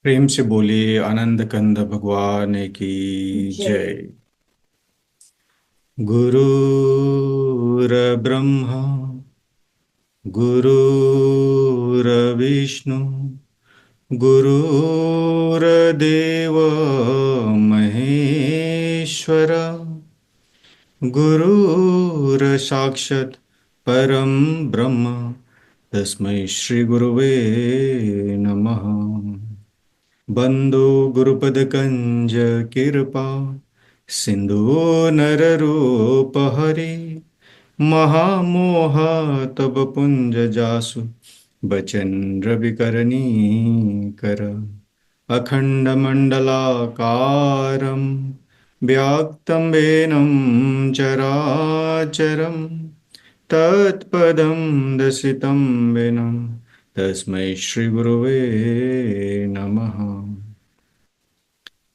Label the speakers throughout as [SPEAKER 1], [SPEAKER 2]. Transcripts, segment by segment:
[SPEAKER 1] प्रेम से बोलिए आनंद कंद भगवान की
[SPEAKER 2] जय।
[SPEAKER 1] जय। गुरुर्ब्रह्मा गुरुर्विष्णु गुरुर्देव महेश्वर गुरुर्साक्षात् परम ब्रह्म तस्मै श्री गुरुवे नमः। बंदो गुरुपदकंज कृपा सिंधु नररूपहरे महामोह तब पुंज जासु बचन रविकरणी कर अखंड मंडलाकारं व्याक्तं वेनं चराचरं तत्पदं दर्शितं वेनं तस्मै श्री गुरुवे नमः।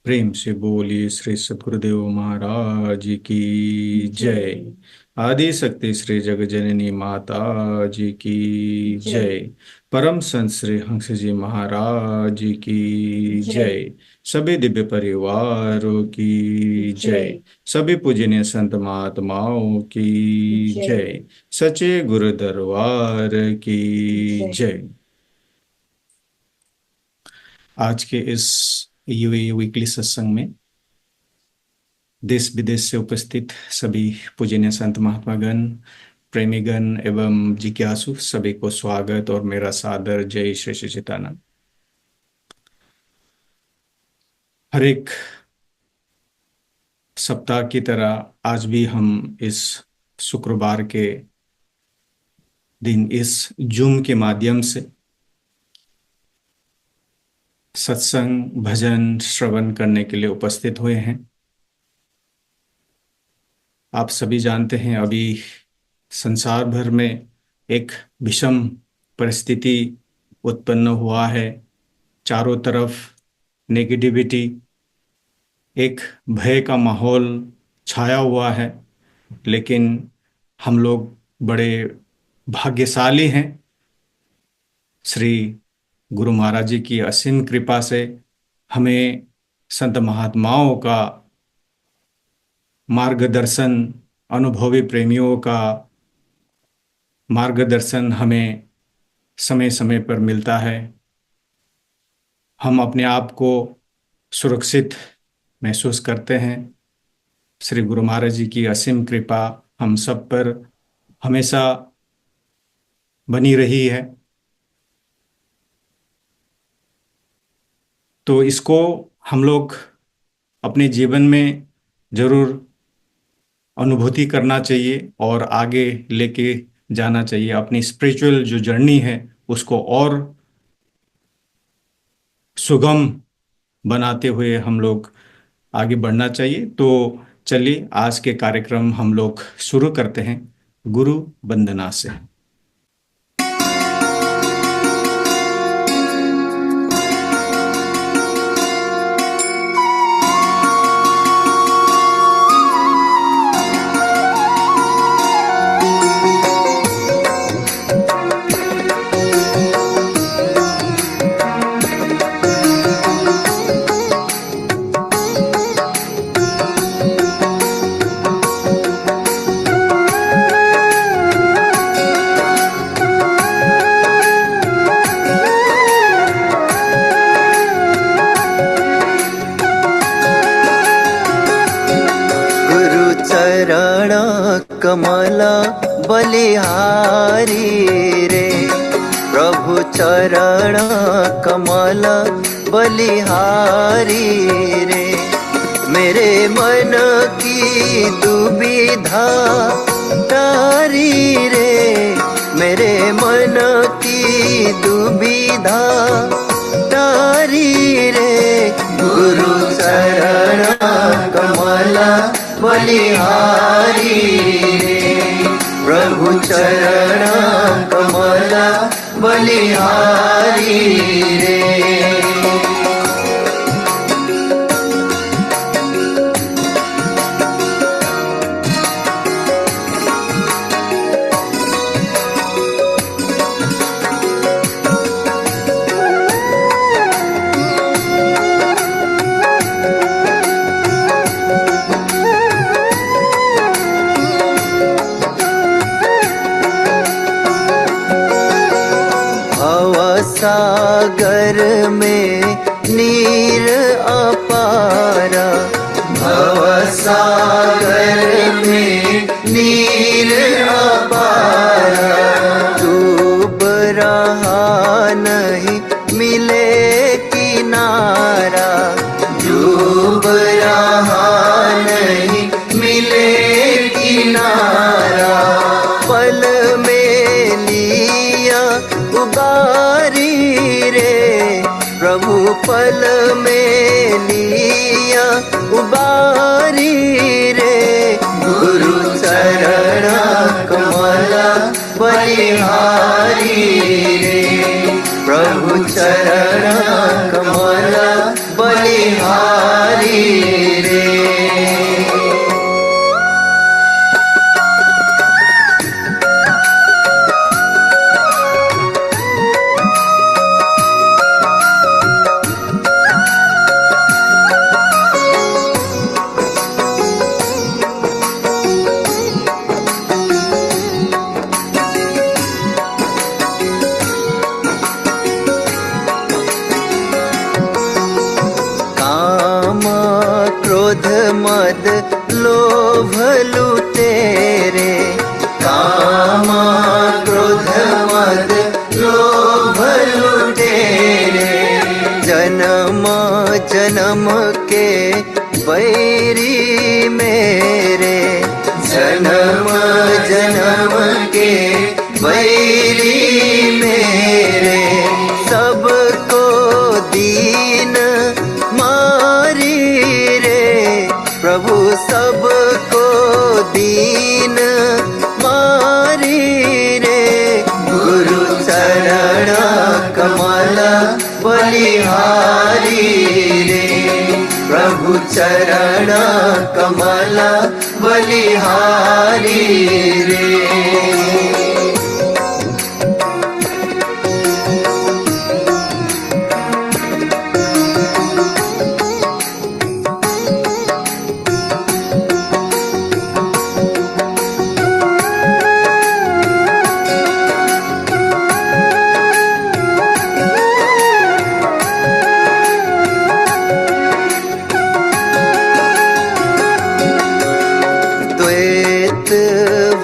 [SPEAKER 1] प्रेम से बोलिए श्री सद्गुरुदेव महाराज की जय।
[SPEAKER 2] जय।
[SPEAKER 1] आदि शक्ति श्री जगत जननी माता जी की
[SPEAKER 2] जय।
[SPEAKER 1] जय। परम संत श्री हंस जी महाराज की
[SPEAKER 2] जय।
[SPEAKER 1] जय। सभी दिव्य परिवारों की जय।
[SPEAKER 2] जय।
[SPEAKER 1] सभी पूजनीय संत महात्माओं की
[SPEAKER 2] जय।
[SPEAKER 1] जय। सच्चे गुरु दरबार की
[SPEAKER 2] जय।
[SPEAKER 1] जय। आज के इस यूए वीकली सत्संग में देश विदेश से उपस्थित सभी पूजनीय संत महात्मागण, प्रेमीगण एवं जिज्ञासु सभी को स्वागत और मेरा सादर जय श्री सच्चिदानंद। हर एक सप्ताह की तरह आज भी हम इस शुक्रवार के दिन इस जूम के माध्यम से सत्संग भजन श्रवण करने के लिए उपस्थित हुए हैं। आप सभी जानते हैं अभी संसार भर में एक विषम परिस्थिति उत्पन्न हुआ है। चारों तरफ नेगेटिविटी, एक भय का माहौल छाया हुआ है। लेकिन हम लोग बड़े भाग्यशाली हैं। श्री गुरु महाराज जी की असीम कृपा से हमें संत महात्माओं का मार्गदर्शन, अनुभवी प्रेमियों का मार्गदर्शन हमें समय समय पर मिलता है। हम अपने आप को सुरक्षित महसूस करते हैं। श्री गुरु महाराज जी की असीम कृपा हम सब पर हमेशा बनी रही है। तो इसको हम लोग अपने जीवन में जरूर अनुभूति करना चाहिए और आगे लेके जाना चाहिए। अपनी स्पिरिचुअल जो जर्नी है उसको और सुगम बनाते हुए हम लोग आगे बढ़ना चाहिए। तो चलिए आज के कार्यक्रम हम लोग शुरू करते हैं गुरु वंदना से।
[SPEAKER 3] गुरु चरण कमल बलिहारी रे, प्रभु चरण कमल बलिहारी रे। मेरे मन की दुविधा तारी रे, मेरे मन की दुविधा तारी रे। गुरु चरण कमल बलिहारी रे, प्रभु चरण कमल बलिहारी रे। में नीर अपारा, भवसागर में नीर अपारा। डूब रहा नहीं मिले किनारा, डूब रहा नहीं मिले किनारा। पल में लिया उबारी रे, प्रभु पल में लिया उबारी रे। गुरु चरण कमल बलिहारी रे, प्रभु चरण कमल बलिहारी रे। क्रोध मद लोभ लुटेरे, काम क्रोध मद लोभ लुटेरे। जन्म जन्म के बैरी मेरे, जन्म जन्म के बैरी मेरे। सबको दीन मारी रे, प्रभु सबको दीन मारी रे। गुरु चरण कमल बलिहारी रे, प्रभु चरण कमल बलिहारी रे।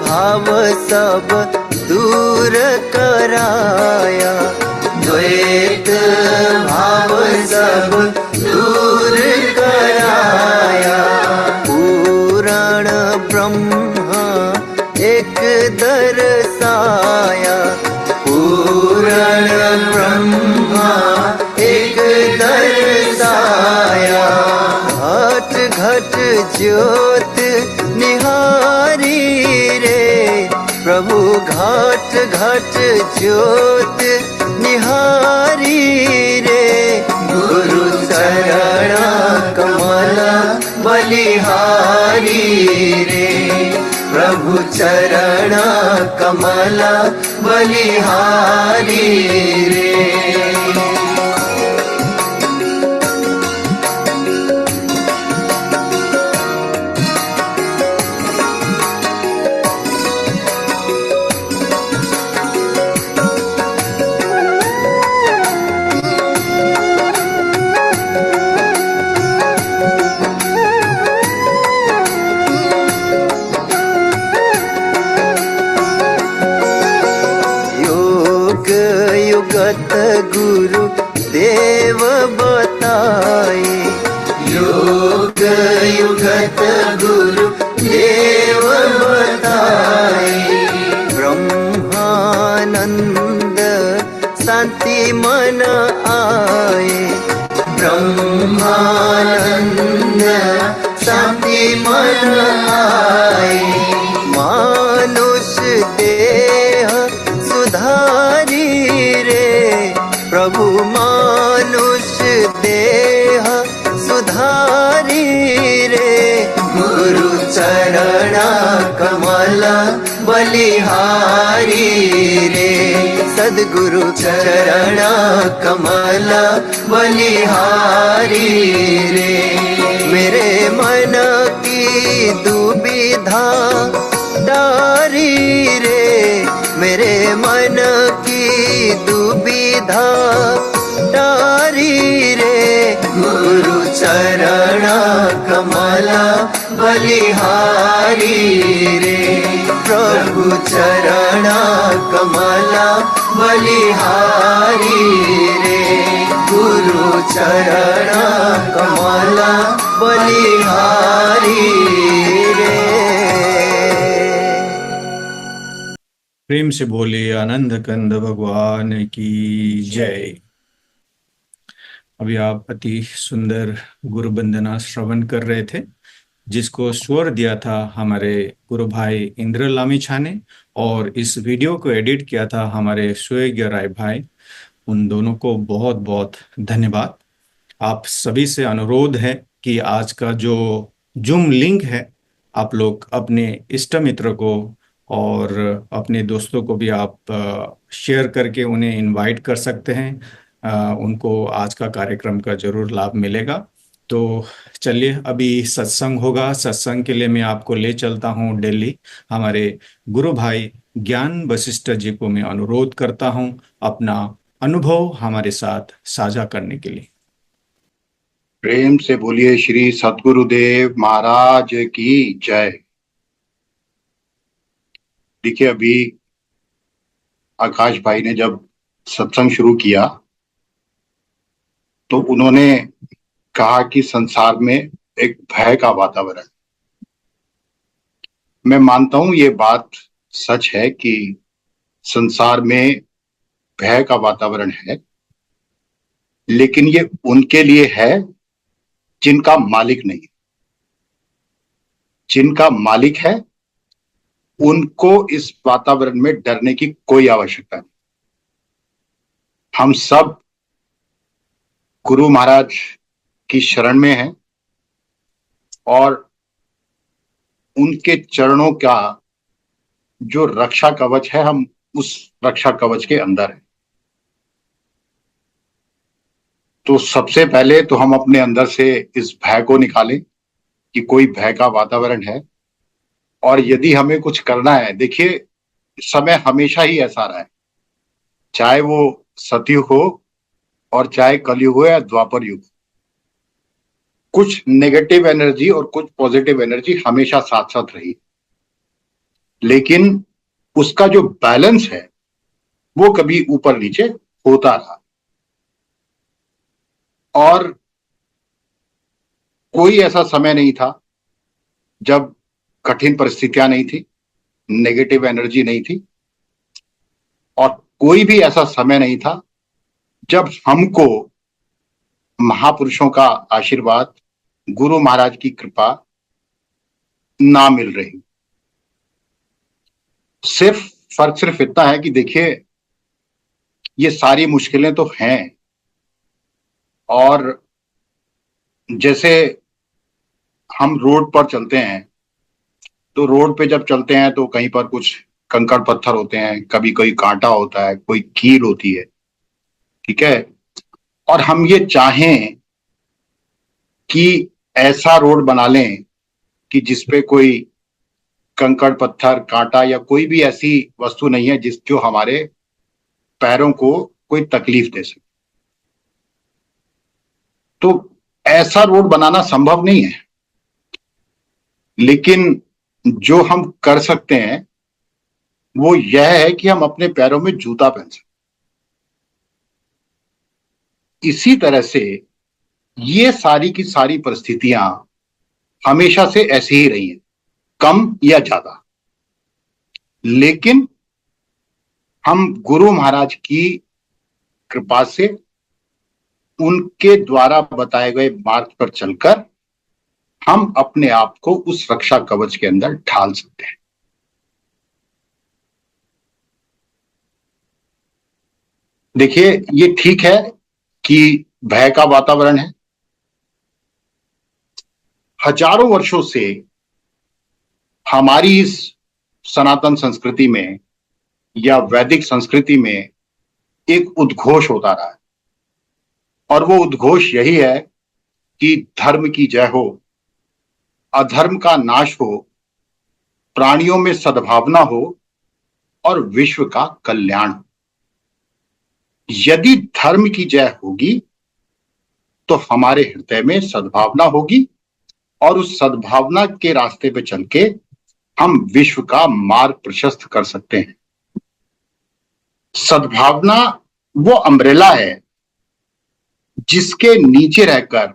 [SPEAKER 3] भाव सब दूर कराया, द्वैत भाव सब दूर कराया। पूरण ब्रह्म एक दर्शाया, पूरण ब्रह्म एक दर्शाया। घट घट ज्योत निहारी रे, प्रभु घट घट ज्योत निहारी रे। गुरु चरण कमल बलिहारी रे, प्रभु चरण कमल बलिहारी रे। युगत गुरु देव बताए, योग युगत गुरु देव बताए। ब्रह्मानंद शांति मन आए, ब्रह्मानंद शांति मन आए। मानुष देह सुधारी रे, प्रभु मानुष देह सुधारी रे। गुरु चरण कमल बलिहारी रे, सद्गुरु चरण कमल बलिहारी रे। मेरे मन की दुविधा डारी रे, मेरे मन की दुविधा डारी चरण कमला बलिहारी रे, प्रभु चरण कमला बलिहारी रे, गुरु चरण कमला बलिहारी रे।
[SPEAKER 1] प्रेम से बोलिए आनंद कंद भगवान की जय। अभी आप अति सुंदर गुरु वंदना श्रवण कर रहे थे, जिसको स्वर दिया था हमारे गुरु भाई इंद्र लामिछा ने, और इस वीडियो को एडिट किया था हमारे सुयोग्य राय भाई। उन दोनों को बहुत बहुत धन्यवाद। आप सभी से अनुरोध है कि आज का जो जूम लिंक है, आप लोग अपने इष्ट मित्र को और अपने दोस्तों को भी आप शेयर करके उन्हें इनवाइट कर सकते हैं। उनको आज का कार्यक्रम का जरूर लाभ मिलेगा। तो चलिए, अभी सत्संग होगा। सत्संग के लिए मैं आपको ले चलता हूँ दिल्ली। हमारे गुरु भाई ज्ञान वशिष्ठ जी को मैं अनुरोध करता हूँ अपना अनुभव हमारे साथ साझा करने के लिए।
[SPEAKER 2] प्रेम से बोलिए श्री सद्गुरुदेव महाराज की जय। देखिए, अभी आकाश भाई ने जब सत्संग शुरू किया तो उन्होंने कहा कि संसार में एक भय का वातावरण। मैं मानता हूं ये बात सच है कि संसार में भय का वातावरण है, लेकिन ये उनके लिए है जिनका मालिक नहीं। जिनका मालिक है उनको इस वातावरण में डरने की कोई आवश्यकता नहीं। हम सब गुरु महाराज की शरण में हैं और उनके चरणों का जो रक्षा कवच है, हम उस रक्षा कवच के अंदर हैं। तो सबसे पहले तो हम अपने अंदर से इस भय को निकालें कि कोई भय का वातावरण है। और यदि हमें कुछ करना है, देखिए समय हमेशा ही ऐसा रहा है, चाहे वो सतयुग हो और चाहे कलयुग हो या द्वापर युग। कुछ नेगेटिव एनर्जी और कुछ पॉजिटिव एनर्जी हमेशा साथ साथ रही, लेकिन उसका जो बैलेंस है वो कभी ऊपर नीचे होता रहा। और कोई ऐसा समय नहीं था जब कठिन परिस्थितियां नहीं थी, नेगेटिव एनर्जी नहीं थी, और कोई भी ऐसा समय नहीं था जब हमको महापुरुषों का आशीर्वाद, गुरु महाराज की कृपा ना मिल रही। फर्क सिर्फ इतना है कि देखिए, ये सारी मुश्किलें तो हैं, और जैसे हम रोड पर चलते हैं तो रोड पे जब चलते हैं तो कहीं पर कुछ कंकड़ पत्थर होते हैं, कभी कोई कांटा होता है, कोई कील होती है, ठीक है। और हम ये चाहें कि ऐसा रोड बना लें कि जिसपे कोई कंकड़ पत्थर, कांटा या कोई भी ऐसी वस्तु नहीं है जो हमारे पैरों को कोई तकलीफ दे सके। तो ऐसा रोड बनाना संभव नहीं है, लेकिन जो हम कर सकते हैं वो यह है कि हम अपने पैरों में जूता पहन सकते। इसी तरह से ये सारी की सारी परिस्थितियां हमेशा से ऐसी ही रही हैं, कम या ज्यादा। लेकिन हम गुरु महाराज की कृपा से उनके द्वारा बताए गए मार्ग पर चलकर हम अपने आप को उस रक्षा कवच के अंदर ढाल सकते हैं। देखिए, ये ठीक है कि भय का वातावरण है। हजारों वर्षों से हमारी इस सनातन संस्कृति में या वैदिक संस्कृति में एक उद्घोष होता रहा है, और वो उद्घोष यही है कि धर्म की जय हो, अधर्म का नाश हो, प्राणियों में सद्भावना हो और विश्व का कल्याण हो। यदि धर्म की जय होगी तो हमारे हृदय में सद्भावना होगी और उस सद्भावना के रास्ते पे चल के हम विश्व का मार्ग प्रशस्त कर सकते हैं। सद्भावना वो अम्ब्रेला है जिसके नीचे रहकर,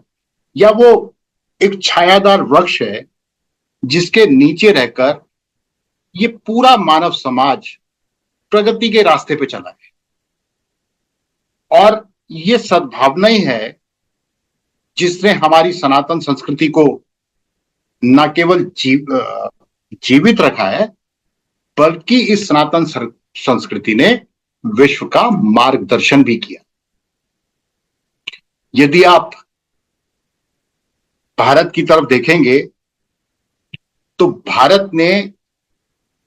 [SPEAKER 2] या वो एक छायादार वृक्ष है जिसके नीचे रहकर ये पूरा मानव समाज प्रगति के रास्ते पे चला है। और ये सद्भावना ही है जिसने हमारी सनातन संस्कृति को न केवल जीवित रखा है, बल्कि इस सनातन संस्कृति ने विश्व का मार्गदर्शन भी किया। यदि आप भारत की तरफ देखेंगे तो भारत ने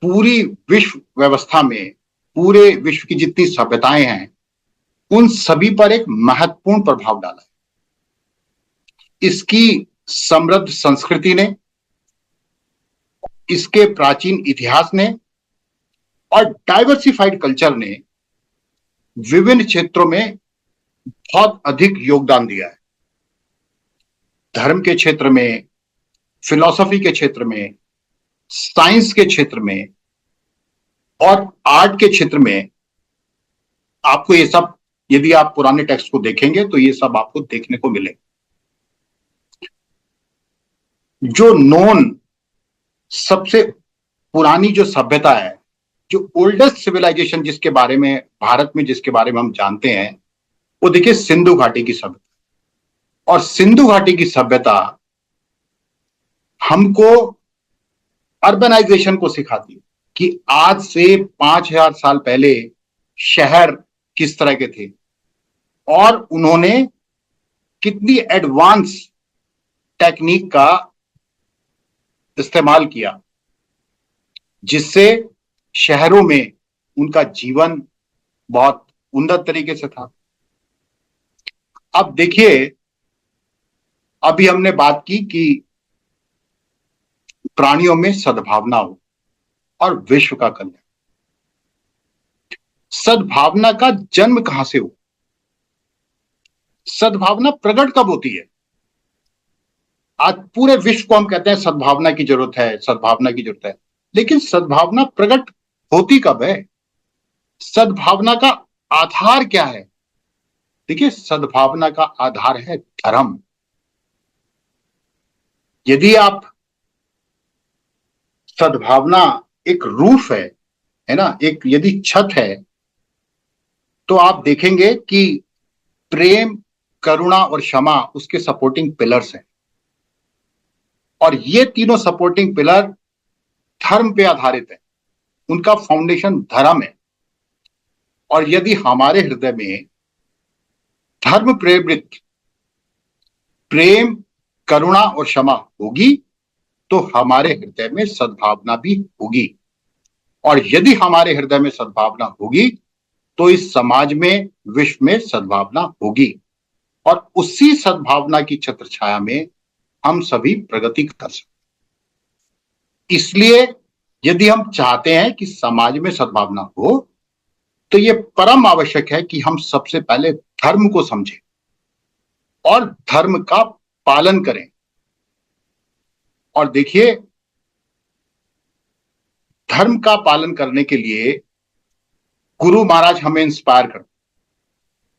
[SPEAKER 2] पूरी विश्व व्यवस्था में, पूरे विश्व की जितनी सभ्यताएं हैं, उन सभी पर एक महत्वपूर्ण प्रभाव डाला है। इसकी समृद्ध संस्कृति ने, इसके प्राचीन इतिहास ने और डाइवर्सिफाइड कल्चर ने विभिन्न क्षेत्रों में बहुत अधिक योगदान दिया है। धर्म के क्षेत्र में, फिलॉसफी के क्षेत्र में, साइंस के क्षेत्र में और आर्ट के क्षेत्र में आपको ये सब, यदि आप पुराने टेक्स्ट को देखेंगे तो ये सब आपको देखने को मिलेगा। जो नोन सबसे पुरानी जो सभ्यता है, जो ओल्डेस्ट सिविलाइजेशन जिसके बारे में भारत में, जिसके बारे में हम जानते हैं, वो देखिए सिंधु घाटी की सभ्यता। और सिंधु घाटी की सभ्यता हमको अर्बनाइजेशन को सिखाती है कि आज से 5000 साल पहले शहर किस तरह के थे और उन्होंने कितनी एडवांस टेक्निक का इस्तेमाल किया, जिससे शहरों में उनका जीवन बहुत उन्नत तरीके से था। अब देखिए, अभी हमने बात की कि प्राणियों में सद्भावना हो और विश्व का कल्याण। सद्भावना का जन्म कहां से हो? सद्भावना प्रकट कब होती है? आज पूरे विश्व को हम कहते हैं सद्भावना की जरूरत है, सद्भावना की जरूरत है, लेकिन सद्भावना प्रकट होती कब है? सद्भावना का आधार क्या है? देखिए, सद्भावना का आधार है धर्म। यदि आप, सद्भावना एक रूफ है ना, एक यदि छत है, तो आप देखेंगे कि प्रेम, करुणा और क्षमा उसके सपोर्टिंग पिलर्स हैं। और ये तीनों सपोर्टिंग पिलर धर्म पे आधारित है, उनका फाउंडेशन धर्म है। और यदि हमारे हृदय में धर्म प्रेरित प्रेम, करुणा और क्षमा होगी तो हमारे हृदय में सद्भावना भी होगी। और यदि हमारे हृदय में सद्भावना होगी तो इस समाज में, विश्व में सद्भावना होगी। और उसी सद्भावना की छत्र छाया में हम सभी प्रगति कर सकते। इसलिए यदि हम चाहते हैं कि समाज में सद्भावना हो, तो यह परम आवश्यक है कि हम सबसे पहले धर्म को समझें और धर्म का पालन करें। और देखिए, धर्म का पालन करने के लिए गुरु महाराज हमें इंस्पायर करते।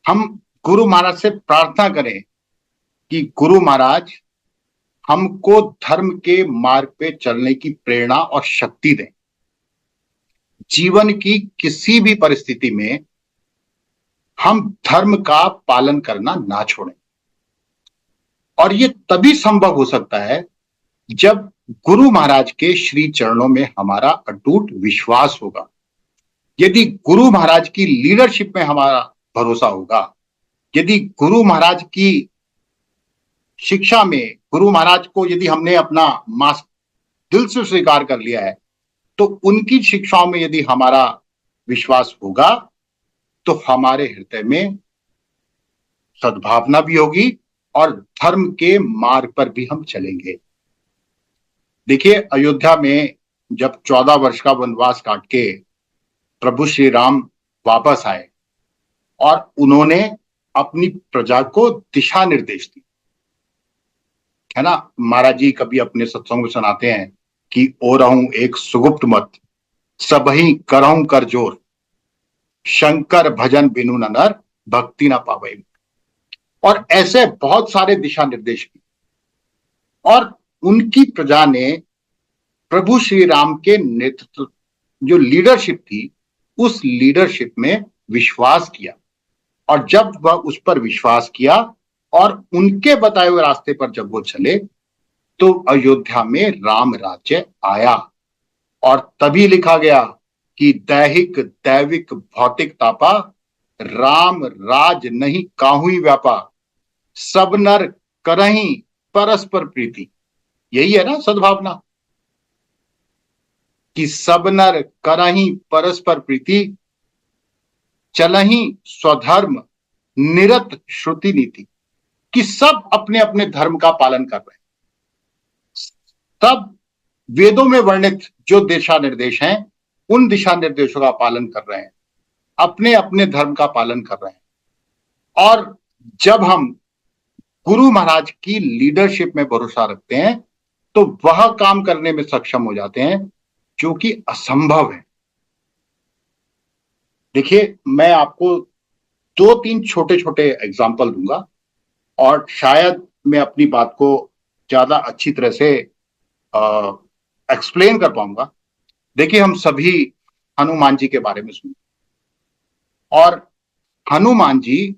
[SPEAKER 2] हम गुरु महाराज से प्रार्थना करें कि गुरु महाराज हमको धर्म के मार्ग पे चलने की प्रेरणा और शक्ति दें। जीवन की किसी भी परिस्थिति में हम धर्म का पालन करना ना छोड़ें। और ये तभी संभव हो सकता है जब गुरु महाराज के श्री चरणों में हमारा अटूट विश्वास होगा, यदि गुरु महाराज की लीडरशिप में हमारा भरोसा होगा, यदि गुरु महाराज की शिक्षा में, गुरु महाराज को यदि हमने अपना दिल से स्वीकार कर लिया है, तो उनकी शिक्षाओं में यदि हमारा विश्वास होगा तो हमारे हृदय में सद्भावना भी होगी और धर्म के मार्ग पर भी हम चलेंगे। देखिए, अयोध्या में जब 14 वर्ष का वनवास काट के प्रभु श्री राम वापस आए और उन्होंने अपनी प्रजा को दिशा निर्देश दी, है ना। महाराज जी कभी अपने सत्संग में सुनाते हैं कि ओ रहूं एक सुगुप्त मत, सबही करहूं कर जोर, शंकर भजन बिनु न नर, भक्ति ना पावे। और ऐसे बहुत सारे दिशा निर्देश किए, और उनकी प्रजा ने प्रभु श्री राम के नेतृत्व, जो लीडरशिप थी, उस लीडरशिप में विश्वास किया। और जब वह उस पर विश्वास किया और उनके बताए हुए रास्ते पर जब वो चले, तो अयोध्या में राम राज्य आया। और तभी लिखा गया कि दैहिक दैविक भौतिक तापा, राम राज नहीं काहुई व्यापा, सब नर करही परस्पर प्रीति। यही है ना सद्भावना, कि सब नर करही परस्पर प्रीति, चलही स्वधर्म निरत श्रुति नीति। कि सब अपने अपने धर्म का पालन कर रहे हैं। तब वेदों में वर्णित जो दिशा निर्देश हैं, उन दिशा निर्देशों का पालन कर रहे हैं, अपने अपने धर्म का पालन कर रहे हैं। और जब हम गुरु महाराज की लीडरशिप में भरोसा रखते हैं, तो वह काम करने में सक्षम हो जाते हैं जो कि असंभव है। देखिए, मैं आपको 2-3 छोटे छोटे एग्जाम्पल दूंगा, और शायद मैं अपनी बात को ज्यादा अच्छी तरह से एक्सप्लेन कर पाऊंगा। देखिए, हम सभी हनुमान जी के बारे में सुने, और हनुमान जी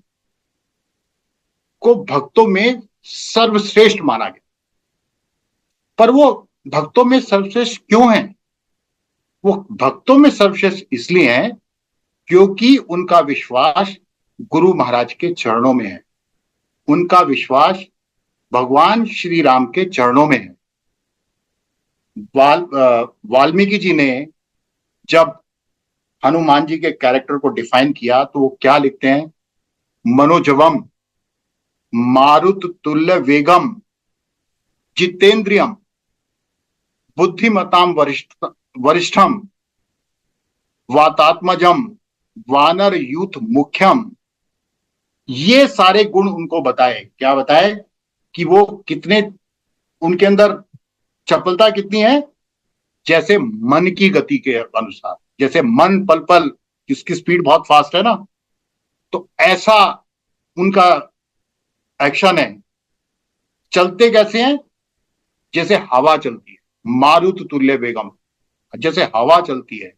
[SPEAKER 2] को भक्तों में सर्वश्रेष्ठ माना गया। पर वो भक्तों में सर्वश्रेष्ठ क्यों हैं? वो भक्तों में सर्वश्रेष्ठ इसलिए हैं क्योंकि उनका विश्वास गुरु महाराज के चरणों में है, उनका विश्वास भगवान श्री राम के चरणों में है। वाल्मीकि जी ने जब हनुमान जी के कैरेक्टर को डिफाइन किया, तो वो क्या लिखते हैं? मनोजवम मारुत तुल्य वेगम जितेंद्रियम बुद्धिमताम वरिष्ठम वातात्मजम वानर यूथ मुख्यम। ये सारे गुण उनको बताए। क्या बताए? कि वो कितने, उनके अंदर चपलता कितनी है, जैसे मन की गति के अनुसार, जैसे मन पल पल, जिसकी स्पीड बहुत फास्ट है ना, तो ऐसा उनका एक्शन है। चलते कैसे हैं? जैसे हवा चलती है, मारुत तुल्य वेगम, जैसे हवा चलती है।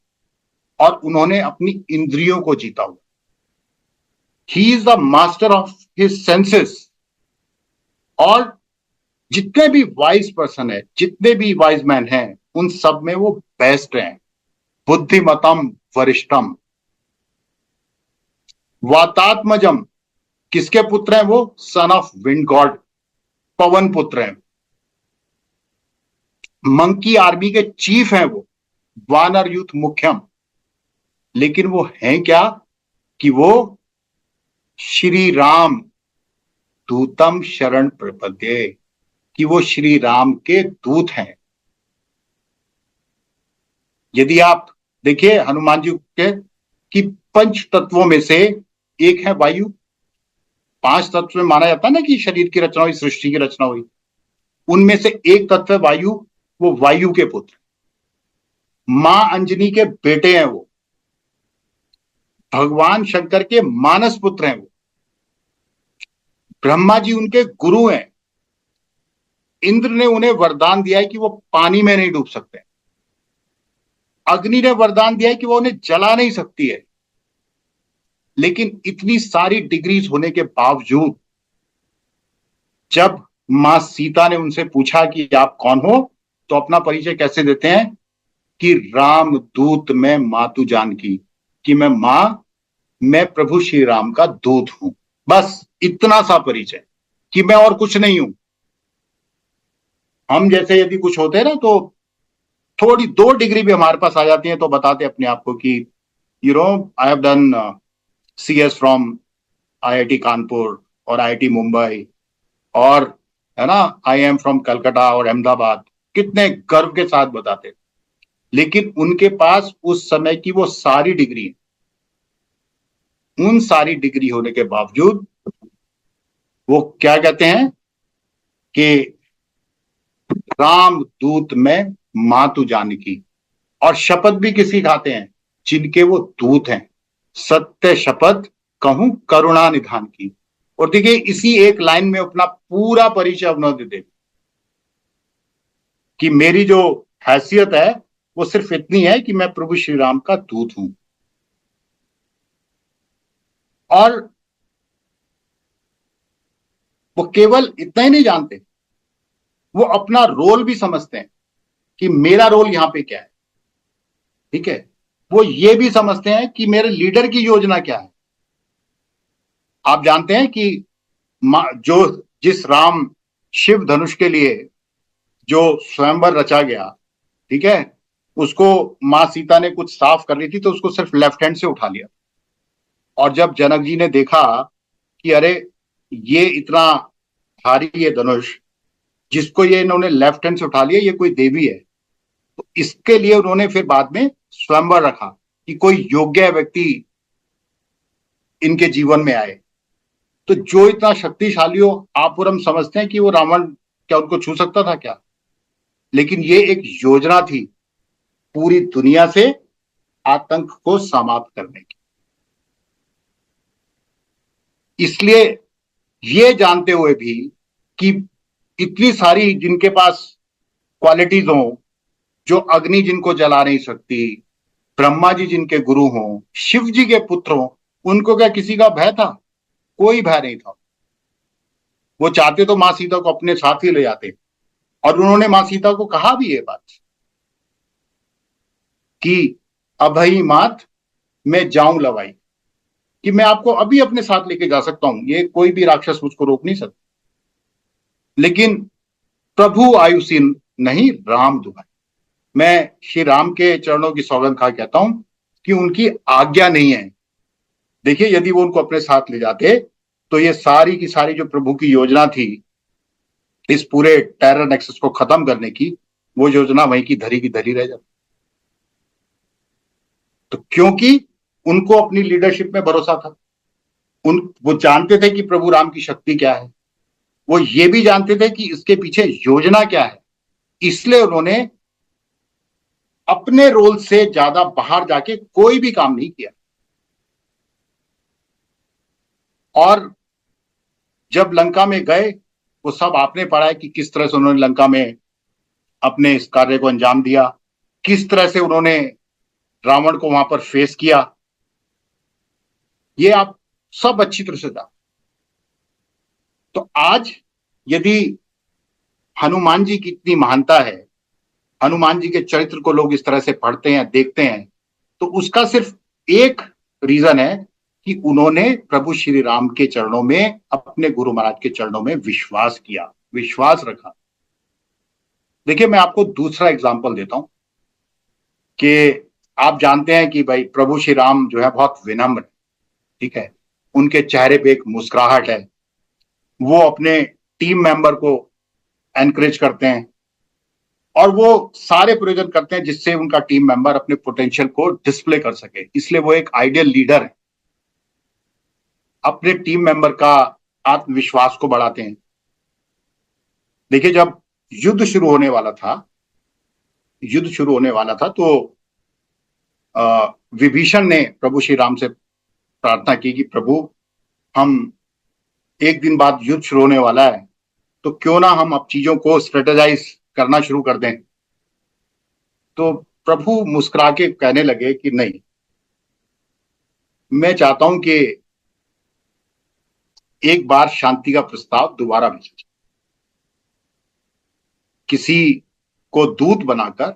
[SPEAKER 2] और उन्होंने अपनी इंद्रियों को जीता हुआ। He is the master of his senses. और जितने भी वाइज पर्सन है, जितने भी वाइज मैन हैं, उन सब में वो बेस्ट हैं। बुद्धिमतम वरिष्ठम वातात्मजम, किसके पुत्र हैं वो? सन ऑफ विंड गॉड, पवन पुत्र हैं। मंकी आर्मी के चीफ हैं वो, वानर यूथ मुख्यम। लेकिन वो हैं क्या? कि वो श्री राम दूतम शरण प्रपद्ये, कि वो श्री राम के दूत हैं। यदि आप देखिए हनुमान जी के कि पंच तत्वों में से एक है वायु। 5 तत्व में माना जाता है ना कि शरीर की रचना हुई, सृष्टि की रचना हुई। उनमें से एक तत्व है वायु, वो वायु के पुत्र, मां अंजनी के बेटे हैं वो, भगवान शंकर के मानस पुत्र हैं वो, ब्रह्मा जी उनके गुरु हैं। इंद्र ने उन्हें वरदान दिया है कि वो पानी में नहीं डूब सकते। अग्नि ने वरदान दिया है कि वो उन्हें जला नहीं सकती है। लेकिन इतनी सारी डिग्रीज होने के बावजूद जब मां सीता ने उनसे पूछा कि आप कौन हो, तो अपना परिचय कैसे देते हैं? कि राम दूत मैं मातु जानकी, कि मैं प्रभु श्री राम का दूत हूं। बस इतना सा परिचय, कि मैं और कुछ नहीं हूं। हम जैसे यदि कुछ होते हैं ना, तो थोड़ी 2 डिग्री भी हमारे पास आ जाती है, तो बताते अपने आप को कि I have done CS from IIT Kanpur और IIT मुंबई, और है ना, आई एम फ्रॉम कलकत्ता और अहमदाबाद। कितने गर्व के साथ बताते। लेकिन उनके पास उस समय की वो सारी डिग्री, उन सारी डिग्री होने के बावजूद वो क्या कहते हैं कि राम दूत में मातु जानकी, और शपथ भी किसी खाते हैं जिनके वो दूत हैं, सत्य शपथ कहूं करुणा निधान की। और देखिए इसी एक लाइन में अपना पूरा परिचय उन्होंने दे कि मेरी जो हैसियत है वो सिर्फ इतनी है कि मैं प्रभु श्री राम का दूत हूं। और वो केवल इतना ही नहीं जानते, वो अपना रोल भी समझते हैं कि मेरा रोल यहां पे क्या है। ठीक है, वो ये भी समझते हैं कि मेरे लीडर की योजना क्या है। आप जानते हैं कि जो जिस राम शिव धनुष के लिए जो स्वयंवर रचा गया, ठीक है, उसको मां सीता ने कुछ साफ कर ली थी तो उसको सिर्फ लेफ्ट हैंड से उठा लिया। और जब जनक जी ने देखा कि अरे ये इतना भारी ये धनुष, जिसको ये इन्होंने लेफ्ट हैंड से उठा लिया, ये कोई देवी है, तो इसके लिए उन्होंने फिर बाद में स्वयंवर रखा कि कोई योग्य व्यक्ति इनके जीवन में आए। तो जो इतना शक्तिशाली हो, आप और हम समझते हैं कि वो रावण क्या उनको छू सकता था क्या? लेकिन ये एक योजना थी पूरी दुनिया से आतंक को समाप्त करने की। इसलिए ये जानते हुए भी कि इतनी सारी जिनके पास क्वालिटीज हो, जो अग्नि जिनको जला नहीं सकती, ब्रह्मा जी जिनके गुरु हों, शिव जी के पुत्र हों, उनको क्या किसी का भय था? कोई भय नहीं था। वो चाहते तो मां सीता को अपने साथ ही ले जाते, और उन्होंने मां सीता को कहा भी ये बात कि अभई मात मैं जाऊं लवाई, कि मैं आपको अभी अपने साथ लेके जा सकता हूं, ये कोई भी राक्षस मुझको रोक नहीं सकता। लेकिन प्रभु आयुसीन नहीं राम दुहाई, मैं श्री राम के चरणों की सौगंध खा कहता हूं कि उनकी आज्ञा नहीं है। देखिए यदि वो उनको अपने साथ ले जाते तो ये सारी की सारी जो प्रभु की योजना थी इस पूरे टेरर नेक्सस को खत्म करने की, वो योजना वहीं की धरी रह जाती। तो क्योंकि उनको अपनी लीडरशिप में भरोसा था, वो जानते थे कि प्रभु राम की शक्ति क्या है, वो ये भी जानते थे कि इसके पीछे योजना क्या है, इसलिए उन्होंने अपने रोल से ज्यादा बाहर जाके कोई भी काम नहीं किया। और जब लंका में गए, वो सब आपने पढ़ा है कि किस तरह से उन्होंने लंका में अपने इस कार्य को अंजाम दिया, किस तरह से उन्होंने रावण को वहां पर फेस किया, ये आप सब अच्छी तरह से जानते। तो आज यदि हनुमान जी की इतनी महानता है, हनुमान जी के चरित्र को लोग इस तरह से पढ़ते हैं, देखते हैं, तो उसका सिर्फ एक रीजन है कि उन्होंने प्रभु श्री राम के चरणों में, अपने गुरु महाराज के चरणों में विश्वास किया, विश्वास रखा। देखिए मैं आपको दूसरा एग्जांपल देता हूं कि आप जानते हैं कि भाई प्रभु श्री राम जो है बहुत विनम्र, ठीक है, उनके चेहरे पे एक मुस्कुराहट है, वो अपने टीम मेंबर को एनकरेज करते हैं और वो सारे प्रयोजन करते हैं जिससे उनका टीम मेंबर अपने पोटेंशियल को डिस्प्ले कर सके। इसलिए वो एक आइडियल लीडर है, अपने टीम मेंबर का आत्मविश्वास को बढ़ाते हैं। देखिए जब युद्ध शुरू होने वाला था तो विभीषण ने प्रभु श्री राम से प्रार्थना की कि प्रभु हम एक दिन बाद युद्ध शुरू होने वाला है, तो क्यों ना हम अब चीजों को स्ट्रेटेजाइज करना शुरू कर दें। तो प्रभु मुस्कुरा के कहने लगे कि नहीं, मैं चाहता हूं कि एक बार शांति का प्रस्ताव दोबारा भेजा जाए, किसी को दूत बनाकर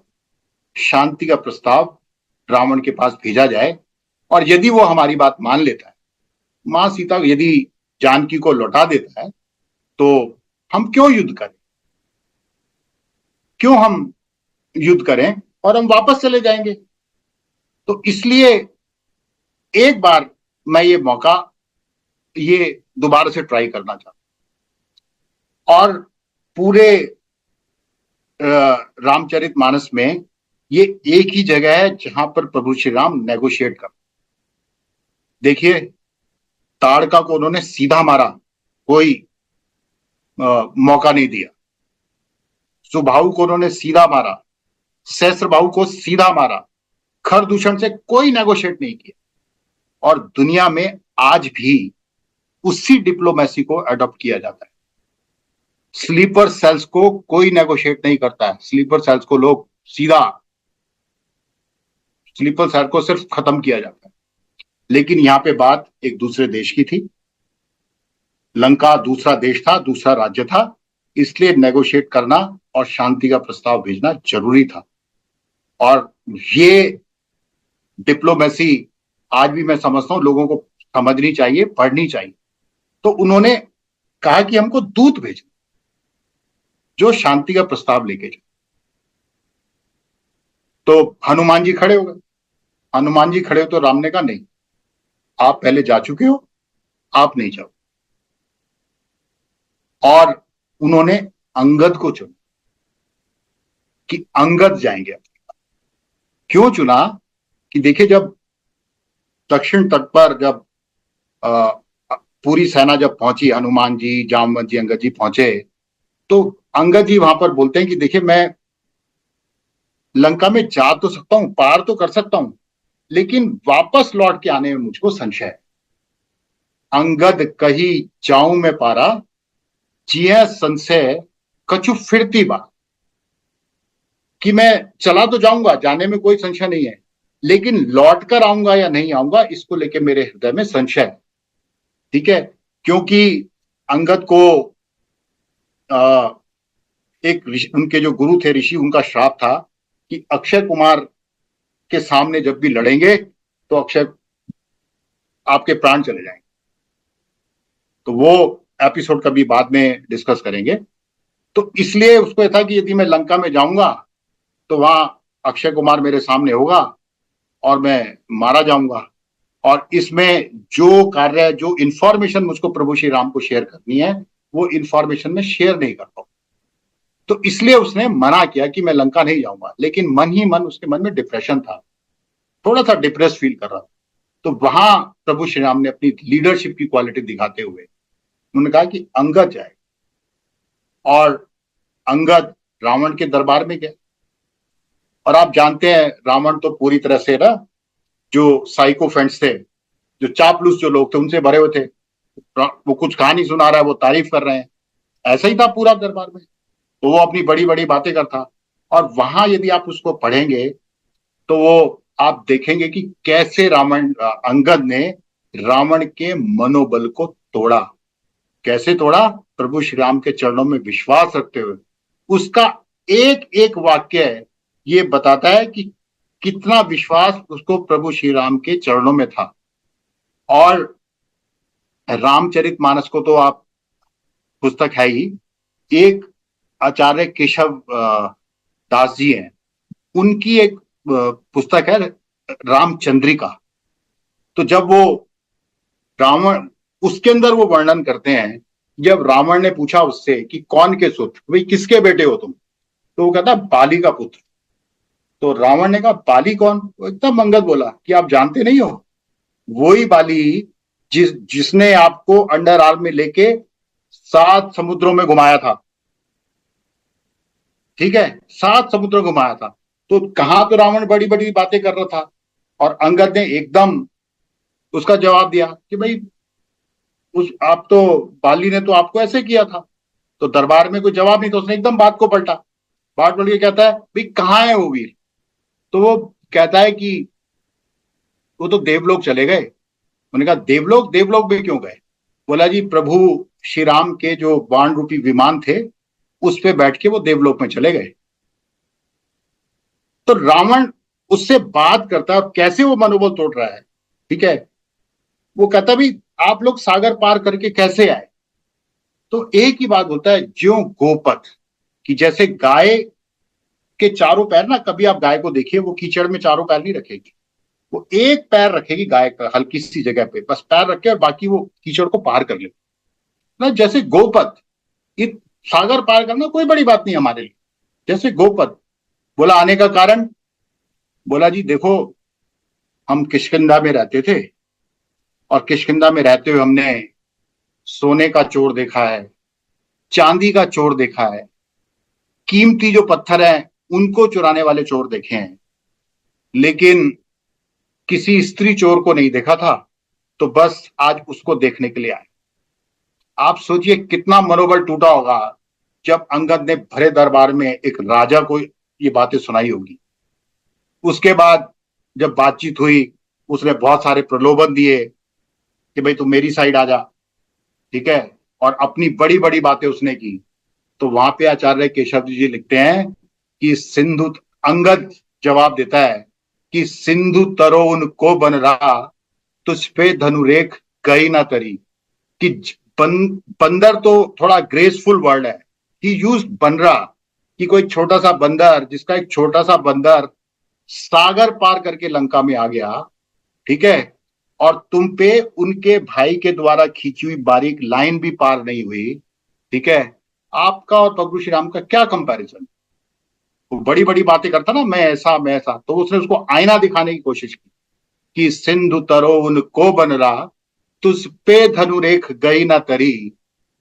[SPEAKER 2] शांति का प्रस्ताव रावण के पास भेजा जाए, और यदि वो हमारी बात मान लेता है, मां सीता यदि जानकी को लौटा देता है, तो हम क्यों युद्ध करें और हम वापस चले जाएंगे। तो इसलिए एक बार मैं ये मौका ये दोबारा से ट्राई करना चाहता हूं। और पूरे रामचरितमानस में ये एक ही जगह है जहां पर प्रभु श्री राम नेगोशिएट कर, देखिए ताड़का को उन्होंने सीधा मारा, कोई मौका नहीं दिया। सुबाहु को उन्होंने सीधा मारा, सहस्त्रबाहु को सीधा मारा, खरदूषण से कोई नेगोशिएट नहीं किया। और दुनिया में आज भी उसी डिप्लोमेसी को अडॉप्ट किया जाता है। स्लीपर सेल्स को कोई नेगोशिएट नहीं करता है, स्लीपर सेल्स को लोग सीधा, स्लीपर सेल को सिर्फ खत्म किया जाता है। लेकिन यहां पे बात एक दूसरे देश की थी, लंका दूसरा देश था, दूसरा राज्य था, इसलिए नेगोशिएट करना और शांति का प्रस्ताव भेजना जरूरी था। और ये डिप्लोमेसी आज भी मैं समझता हूं लोगों को समझनी चाहिए, पढ़नी चाहिए। तो उन्होंने कहा कि हमको दूत भेजना जो शांति का प्रस्ताव लेके जाए। तो हनुमान जी खड़े हो गए। हनुमान जी खड़े हो तो राम ने कहा नहीं, आप पहले जा चुके हो, आप नहीं जाओ। और उन्होंने अंगद को चुना कि अंगद जाएंगे। क्यों चुना कि देखिए, जब दक्षिण तट पर जब पूरी सेना जब पहुंची, हनुमान जी, जामवंत जी, अंगद जी पहुंचे, तो अंगद जी वहां पर बोलते हैं कि देखिए, मैं लंका में जा तो सकता हूं, पार तो कर सकता हूं, लेकिन वापस लौट के आने में मुझको संशय है। अंगद कही जाऊं मैं पारा, जिया संशय कछु फिरती बात। कि मैं चला तो जाऊंगा, जाने में कोई संशय नहीं है, लेकिन लौट कर आऊंगा या नहीं आऊंगा, इसको लेके मेरे हृदय में संशय है। ठीक है, क्योंकि अंगद को एक उनके जो गुरु थे, ऋषि, उनका श्राप था कि अक्षय कुमार के सामने जब भी लड़ेंगे तो अक्षय आपके प्राण चले जाएंगे। तो वो एपिसोड कभी बाद में डिस्कस करेंगे। तो इसलिए उसको यह था कि यदि मैं लंका में जाऊंगा तो वहां अक्षय कुमार मेरे सामने होगा और मैं मारा जाऊंगा। और इसमें जो कार्य, जो इंफॉर्मेशन मुझको प्रभु श्री राम को शेयर करनी है, वो इंफॉर्मेशन में शेयर नहीं कर पाऊं। तो इसलिए उसने मना किया कि मैं लंका नहीं जाऊंगा। लेकिन मन ही मन उसके मन में डिप्रेशन था, थोड़ा सा डिप्रेस फील कर रहा था। तो वहां प्रभु श्री राम ने अपनी लीडरशिप की क्वालिटी दिखाते हुए उन्होंने कहा कि अंगद जाए। और अंगद रावण के दरबार में गया। और आप जानते हैं, रावण तो पूरी तरह से ना, जो साइकोफेंट्स थे, जो चापलूस जो लोग थे, उनसे भरे हुए थे। वो कुछ कहानी सुना रहा है, वो तारीफ कर रहे हैं, ऐसा ही था पूरा दरबार में। तो वो अपनी बड़ी बड़ी बातें करता। और वहां यदि आप उसको पढ़ेंगे तो वो आप देखेंगे कि कैसे रावण, अंगद ने रावण के मनोबल को तोड़ा। कैसे तोड़ा? प्रभु श्री राम के चरणों में विश्वास रखते हुए। उसका एक एक वाक्य ये बताता है कि कितना विश्वास उसको प्रभु श्री राम के चरणों में था। और रामचरितमानस को तो आप, पुस्तक है ही, एक आचार्य केशव दास जी हैं, उनकी एक पुस्तक है रामचंद्रिका। तो जब वो रावण, उसके अंदर वो वर्णन करते हैं, जब रावण ने पूछा उससे कि कौन के सुत, भाई किसके बेटे हो तुम, तो वो कहता बाली का पुत्र। तो रावण ने कहा बाली कौन? वो एकदम अंगद बोला कि आप जानते नहीं हो, वही बाली जिसने आपको अंडर आर्म में लेके 7 समुद्रों में घुमाया था। ठीक है, 7 समुद्र घुमाया था। तो कहां तो रावण बड़ी बड़ी बातें कर रहा था, और अंगद ने एकदम उसका जवाब दिया कि भाई आप तो, बाली ने तो आपको ऐसे किया था। तो दरबार में कोई जवाब नहीं, तो उसने एकदम बात को पलटा। बात पलट के कहता है भाई कहाँ है वो वीर? तो वो कहता है कि वो तो देवलोक चले गए। उन्होंने कहा देवलोक? देवलोक में क्यों गए? बोला जी प्रभु श्री राम के जो बाण रूपी विमान थे, उस पे बैठ के वो देवलोक में चले गए। तो रावण उससे बात करता है और कैसे वो मनोबल तोड़ रहा है। ठीक है, वो कहता भी आप लोग सागर पार करके कैसे आए? तो एक ही बात बोलता है, ज्यों गोपथ, कि जैसे गाय के चारों पैर ना, कभी आप गाय को देखिए, वो कीचड़ में चारों पैर नहीं रखेगी, वो एक पैर रखेगी गाय का, हल्की सी जगह पे बस पैर रखे, और बाकी वो कीचड़ को पार कर ले ना। जैसे गोपथ, सागर पार करना कोई बड़ी बात नहीं हमारे लिए, जैसे गोपथ। बोला आने का कारण? बोला जी देखो, हम किष्किंधा में रहते थे, और किष्किंधा में रहते हुए हमने सोने का चोर देखा है, चांदी का चोर देखा है, कीमती जो पत्थर है उनको चुराने वाले चोर देखे हैं, लेकिन किसी स्त्री चोर को नहीं देखा था। तो बस आज उसको देखने के लिए आए। आप सोचिए कितना मनोबल टूटा होगा जब अंगद ने भरे दरबार में एक राजा को ये बातें सुनाई होगी। उसके बाद जब बातचीत हुई, उसने बहुत सारे प्रलोभन दिए कि भाई तू मेरी साइड आ जा, ठीक है, और अपनी बड़ी बड़ी बातें उसने की। तो वहां पे आचार्य केशव जी लिखते हैं कि सिंधु, अंगद जवाब देता है कि सिंधु तरो उनको बन रहा, तुझ पे धनुरेख गई ना तरी। कि बंदर तो थोड़ा ग्रेसफुल वर्ड है, ही यूज बन रहा, कि कोई छोटा सा बंदर, जिसका एक छोटा सा बंदर सागर पार करके लंका में आ गया, ठीक है, और तुम पे उनके भाई के द्वारा खींची हुई बारीक लाइन भी पार नहीं हुई, ठीक है, आपका और प्रभु श्री राम का क्या कंपैरिजन। वो बड़ी बड़ी बातें करता ना, मैं ऐसा मैं ऐसा, तो उसने उसको आईना दिखाने की कोशिश की कि सिंधु तरो उनको बन रहा, तुझ पे धनुरेख गई ना तरी,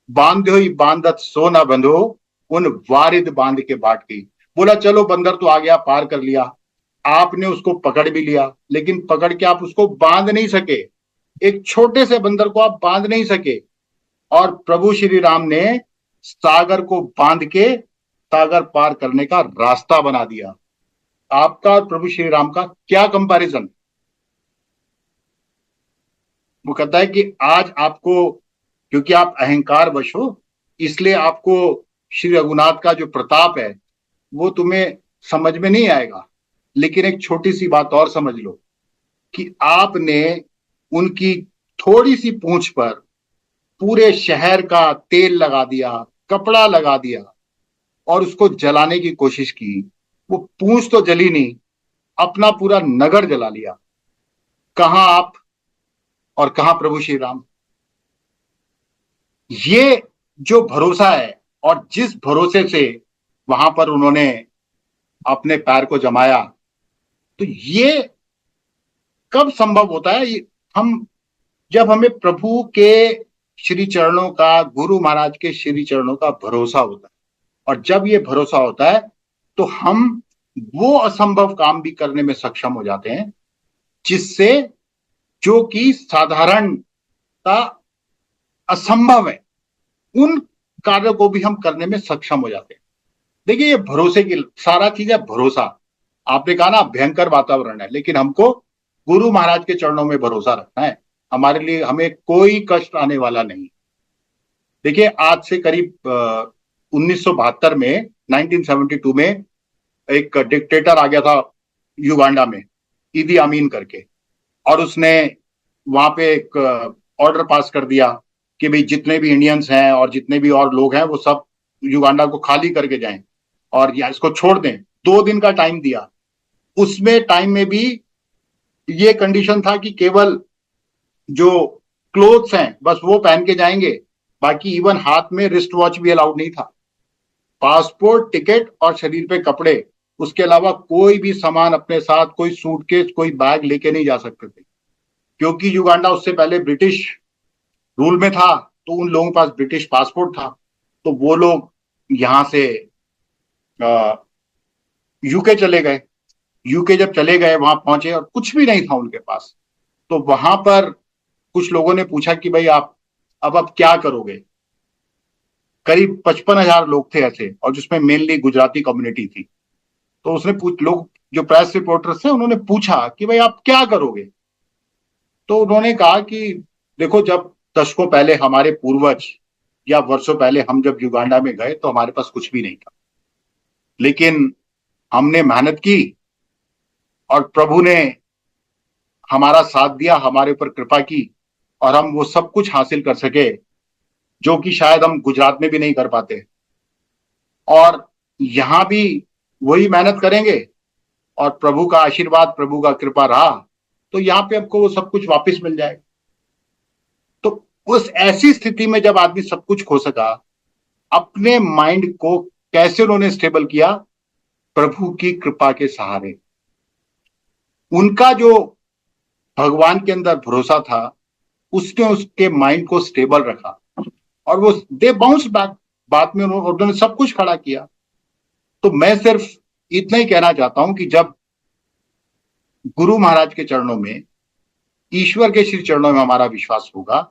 [SPEAKER 2] बांधो ही बांधत सो ना बंधो, उन वारिद बांध के बाट गई। बोला चलो बंदर तो आ गया, पार कर लिया, आपने उसको पकड़ भी लिया, लेकिन पकड़ के आप उसको बांध नहीं सके। एक छोटे से बंदर को आप बांध नहीं सके, और प्रभु श्री राम ने सागर को बांध के सागर पार करने का रास्ता बना दिया। आपका और प्रभु श्री राम का क्या कंपैरिजन। वो कहता है कि आज आपको, क्योंकि आप अहंकार वश हो, इसलिए आपको श्री रघुनाथ का जो प्रताप है वो तुम्हें समझ में नहीं आएगा। लेकिन एक छोटी सी बात और समझ लो कि आपने उनकी थोड़ी सी पूंछ पर पूरे शहर का तेल लगा दिया, कपड़ा लगा दिया, और उसको जलाने की कोशिश की। वो पूंछ तो जली नहीं, अपना पूरा नगर जला लिया। कहां आप और कहां प्रभु श्री राम। ये जो भरोसा है, और जिस भरोसे से वहां पर उन्होंने अपने पैर को जमाया, तो ये कब संभव होता है। हम जब हमें प्रभु के श्री चरणों का, गुरु महाराज के श्री चरणों का भरोसा होता है, और जब ये भरोसा होता है तो हम वो असंभव काम भी करने में सक्षम हो जाते हैं, जिससे, जो कि साधारणता असंभव है, उन कार्यों को भी हम करने में सक्षम हो जाते हैं। देखिए ये भरोसे की सारा चीज है, भरोसा। आपने कहा ना भयंकर वातावरण है, लेकिन हमको गुरु महाराज के चरणों में भरोसा रखना है। हमारे लिए, हमें कोई कष्ट आने वाला नहीं। देखिए आज से करीब 1972 में, 1972 में एक डिक्टेटर आ गया था युगांडा में, ईदी अमीन करके, और उसने वहां पे एक ऑर्डर पास कर दिया कि भाई जितने भी इंडियंस हैं और जितने भी और लोग हैं वो सब युगांडा को खाली करके जाएं और या इसको छोड़ दें। 2 दिन का टाइम दिया। उसमें टाइम में भी ये कंडीशन था कि केवल जो क्लोथ्स हैं बस वो पहन के जाएंगे, बाकी इवन हाथ में रिस्ट वॉच भी अलाउड नहीं था। पासपोर्ट, टिकट और शरीर पे कपड़े, उसके अलावा कोई भी सामान अपने साथ, कोई सूटकेस, कोई बैग लेके नहीं जा सकते थे, क्योंकि युगांडा उससे पहले ब्रिटिश रूल में था, तो उन लोगों के पास ब्रिटिश पासपोर्ट था। तो वो लोग यहां से यूके चले गए। यूके जब चले गए, वहां पहुंचे और कुछ भी नहीं था उनके पास। तो वहां पर कुछ लोगों ने पूछा कि भाई अब क्या करोगे। करीब 55,000 लोग थे ऐसे, और जिसमें मेनली गुजराती कम्युनिटी थी। तो उसने लोग जो प्रेस रिपोर्टर्स थे उन्होंने पूछा कि भाई आप क्या करोगे। तो उन्होंने कहा कि देखो, जब दशकों पहले हमारे पूर्वज, या वर्षों पहले हम जब युगांडा में गए तो हमारे पास कुछ भी नहीं था, लेकिन हमने मेहनत की और प्रभु ने हमारा साथ दिया, हमारे ऊपर कृपा की, और हम वो सब कुछ हासिल कर सके जो कि शायद हम गुजरात में भी नहीं कर पाते। और यहां भी वही मेहनत करेंगे और प्रभु का आशीर्वाद, प्रभु का कृपा रहा तो यहाँ पे आपको वो सब कुछ वापस मिल जाएगा। तो उस ऐसी स्थिति में जब आदमी सब कुछ खो सका, अपने माइंड को कैसे उन्होंने स्टेबल किया? प्रभु की कृपा के सहारे। उनका जो भगवान के अंदर भरोसा था, उसने उसके माइंड को स्टेबल रखा, और वो दे बाउंस बैक। बाद में उन्होंने सब कुछ खड़ा किया। तो मैं सिर्फ इतना ही कहना चाहता हूं कि जब गुरु महाराज के चरणों में, ईश्वर के श्री चरणों में हमारा विश्वास होगा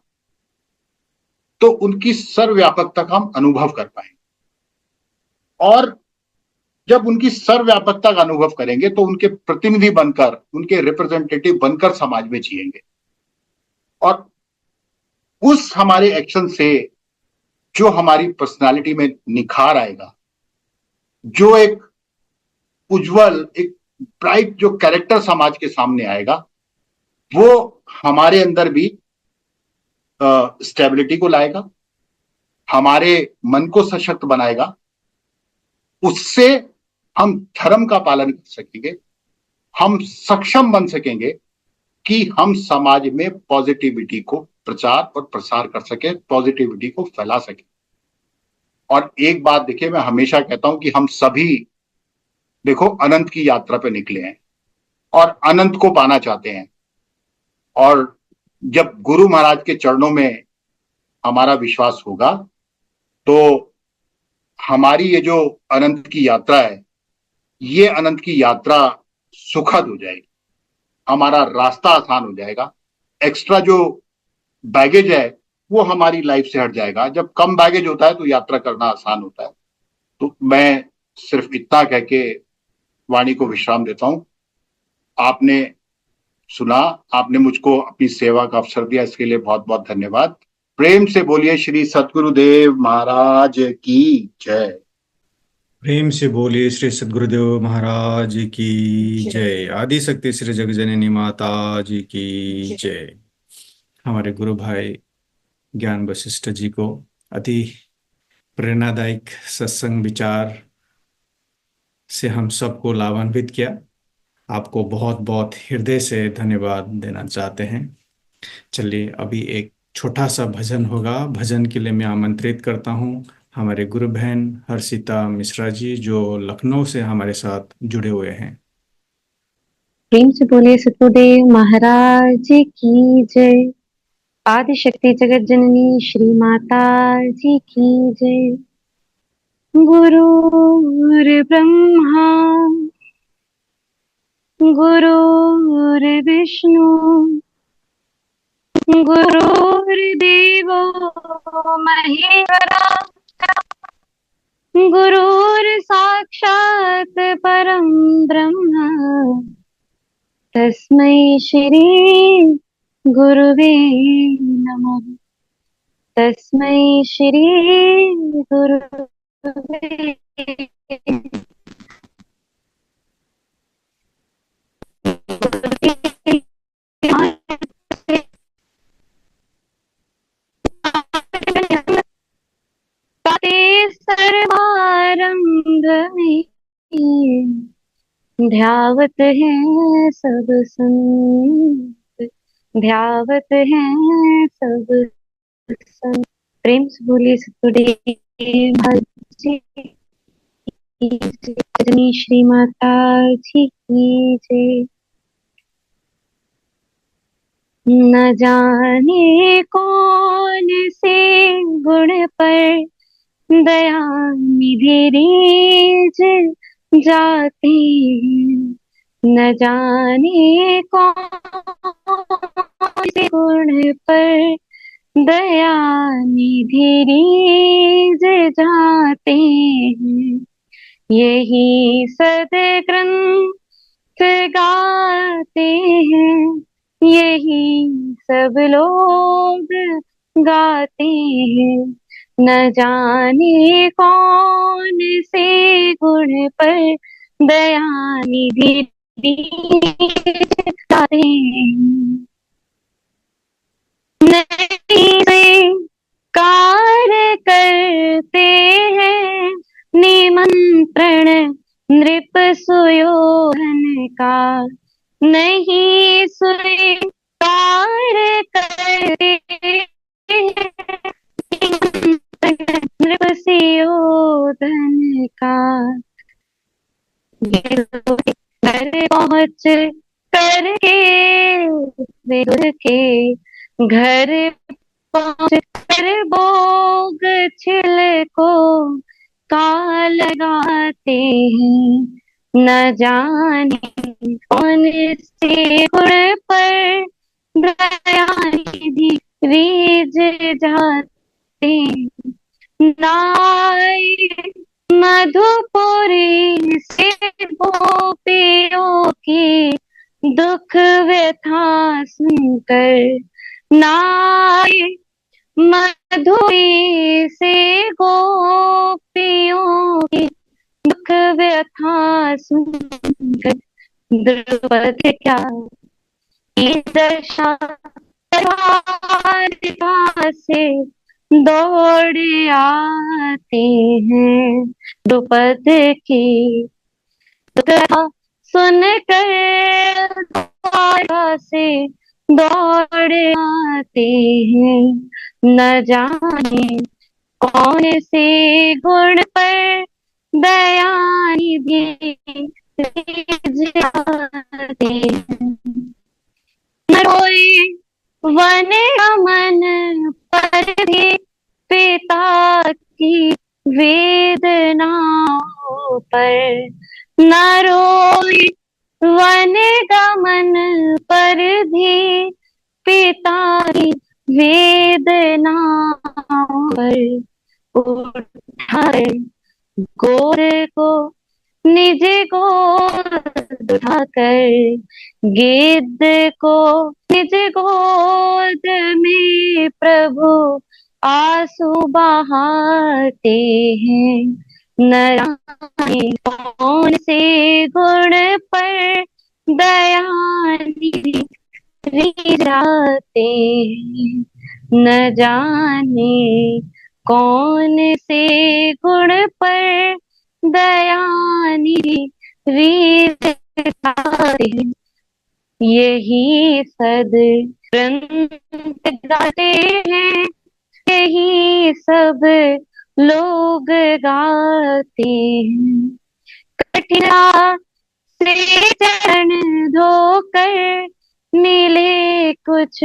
[SPEAKER 2] तो उनकी सर्वव्यापकता का हम अनुभव कर पाएंगे। और जब उनकी सर्वव्यापकता का अनुभव करेंगे तो उनके प्रतिनिधि बनकर, उनके रिप्रेजेंटेटिव बनकर समाज में जिएंगे। और उस हमारे एक्शन से जो हमारी पर्सनालिटी में निखार आएगा, जो एक उज्जवल, एक ब्राइट जो कैरेक्टर समाज के सामने आएगा, वो हमारे अंदर भी स्टेबिलिटी को लाएगा, हमारे मन को सशक्त बनाएगा। उससे हम धर्म का पालन कर सकेंगे, हम सक्षम बन सकेंगे कि हम समाज में पॉजिटिविटी को प्रचार और प्रसार कर सके, पॉजिटिविटी को फैला सके। और एक बात देखिए, मैं हमेशा कहता हूं कि हम सभी देखो अनंत की यात्रा पे निकले हैं और अनंत को पाना चाहते हैं। और जब गुरु महाराज के चरणों में हमारा विश्वास होगा तो हमारी ये जो अनंत की यात्रा है, ये अनंत की यात्रा सुखद हो जाएगी, हमारा रास्ता आसान हो जाएगा। एक्स्ट्रा जो बैगेज है वो हमारी लाइफ से हट जाएगा। जब कम बैगेज होता है तो यात्रा करना आसान होता है। तो मैं सिर्फ इतना कह के वाणी को विश्राम देता हूं। आपने सुना, आपने मुझको अपनी सेवा का अवसर दिया, इसके लिए बहुत बहुत धन्यवाद। प्रेम से बोलिए श्री सतगुरुदेव महाराज की जय।
[SPEAKER 1] प्रेम से बोलिए श्री सद्गुरुदेव महाराज की जय। आदि शक्ति श्री जगजननी माता जी की जय। हमारे गुरु भाई ज्ञान वशिष्ठ जी को अति प्रेरणादायक सत्संग विचार से हम सबको लाभान्वित किया। आपको बहुत बहुत हृदय से धन्यवाद देना चाहते हैं। चलिए अभी एक छोटा सा भजन होगा। भजन के लिए मैं आमंत्रित करता हूँ हमारे गुरु बहन हर्षिता मिश्रा जी, जो लखनऊ से हमारे साथ जुड़े हुए हैं।
[SPEAKER 4] प्रेम से बोलिए सतगुरुदेव महाराज की जय। आदि शक्ति जगत जननी श्री माता जी की जय। गुरुर् ब्रह्मा गुरुर्विष्णु गुरुर्देवो महेश्वरा गुरुर् साक्षात् परं ब्रह्म तस्मै श्री गुरुवे नमः। तस्मै श्री गुरुवे सर्वारंभ में ध्यावत है सब संत, ध्यावत है सब संत। प्रेम से बोलिए सतगुरुदेव जी श्री माता जी की जय। न जाने कौन से गुण पर दया निधि रीझ जाते हैं, न जाने कौन से गुण पर दया निधि रीझ जाते हैं। यही सदग्रंथ गाते हैं, यही सब लोग गाते हैं। न जाने कौन से गुण पर दया निधि गाते हैं। नहीं से कार्य करते हैं निमंत्रण नृप सुयोधन का, नहीं स्वीकार करते नृप सुयोधन का। घर पहुँच करके वे दूर के घर पहुँच कर भोग छिलको का लगाते हैं। न जाने कौन से गुण पर दया निधि रीझ जाते हैं। नाई मधुपुरी से गोपियों की दुख व्यथा सुनकर, नाई मधुरी से गोपियों की दुख व्यथा सुनकर, द्रुपद क्या की दशा तलवार से दौड़ आते हैं। द्रुपद की कथा सुनकर द्वारा से दौड़ आते हैं। न जाने कौन से गुण पर दया निधि रीझ आते हैं। न रोए वन मन पर भी पिता की वेदनाओं पर, न रोए वन गमन पर भी पिता की वेदनाओं पर, उठाए गोर को निज गोद उठाकर, गिद्ध को निज गोद में प्रभु आंसू बहाते हैं। न जाने कौन से गुण पर दया निधि रीझ जाते हैं। न जाने कौन से गुण पर दया निधि रीझ जाते हैं। यही सद ग्रंथ गाते हैं, यही सब लोग गाते हैं। कठिना से चरण धोकर मिले कुछ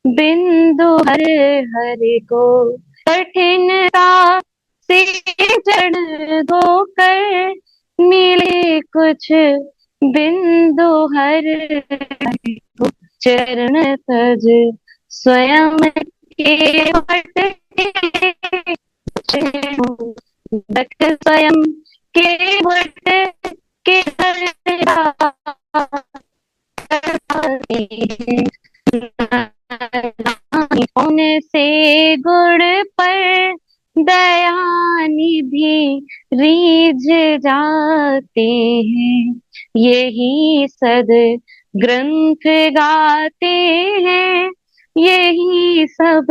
[SPEAKER 4] बिंदु हर हर को, कठिनता से चरण धोकर मिले कुछ बिंदु हर हर को, चरण तज स्वयं के भक्त स्वयं के भक्त के कौन से गुण पर दया निधि रीझ जाते हैं। यही सद ग्रंथ गाते हैं, यही सब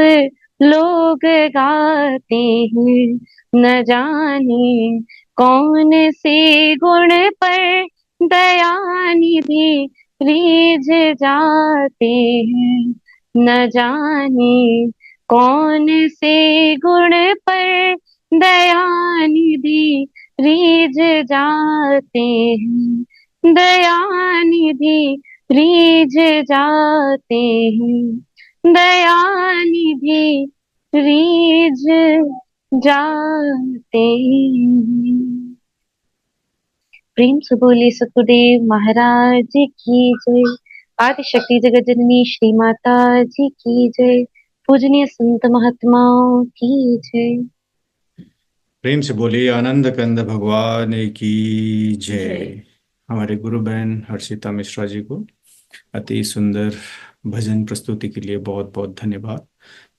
[SPEAKER 4] लोग गाते हैं। न जाने कौन से गुण पर दया निधि रीझ जाते हैं। न जाने कौन से गुण पर दया निधि रीझ जाते हैं। दया निधि रीझ जाते हैं। दया निधि रीझ जाते हैं। प्रेम से बोले सतगुरुदेव महाराज की जय। आदिशक्ति जगत जननी श्री माता जी की जय। पूजनीय संत महात्माओं की जय।
[SPEAKER 1] प्रेम से बोलिए आनंद कंद भगवान की जय। हमारे गुरु बहन हर्षिता मिश्रा जी को अति सुंदर भजन प्रस्तुति के लिए बहुत बहुत धन्यवाद।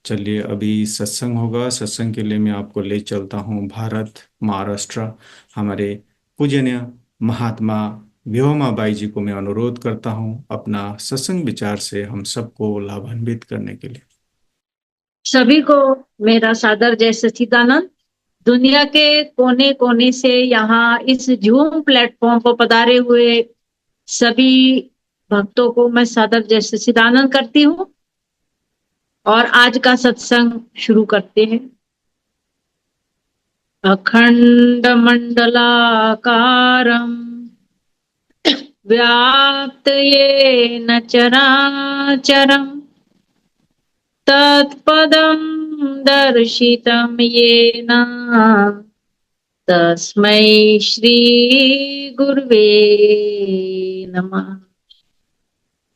[SPEAKER 1] चलिए अभी सत्संग होगा। सत्संग के लिए मैं आपको ले चलता हूँ भारत, महाराष्ट्र। हमारे पूजनीय महात्मा व्योमा बाई जी को मैं अनुरोध करता हूँ अपना सत्संग विचार से हम सबको लाभान्वित करने के लिए।
[SPEAKER 5] सभी को मेरा सादर जय सच्चिदानंद। दुनिया के कोने कोने से यहाँ इस जूम प्लेटफॉर्म पर पधारे हुए सभी भक्तों को मैं सादर जय सच्चिदानंद करती हूँ और आज का सत्संग शुरू करते हैं। अखंड मंडलाकारं व्याप्त येन चराचरम् तत्पदं दर्शितं येन तस्मै श्री गुरुवे नमः।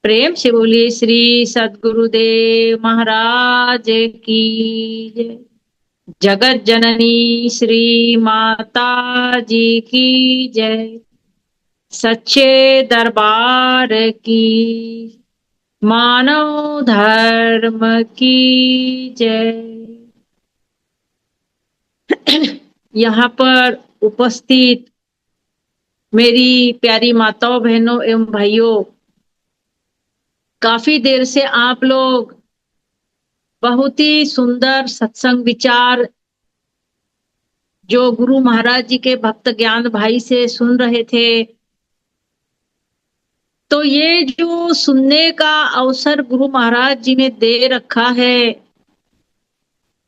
[SPEAKER 5] प्रेम से बोलिए श्री सद्गुरुदेव महाराज की जय। जगत जननी श्री माता जी की जय। सच्चे दरबार की, मानव धर्म की जय। यहाँ पर उपस्थित मेरी प्यारी माताओं, बहनों एवं भाइयों, काफी देर से आप लोग बहुत ही सुंदर सत्संग विचार जो गुरु महाराज जी के भक्त ज्ञान भाई से सुन रहे थे। तो ये जो सुनने का अवसर गुरु महाराज जी ने दे रखा है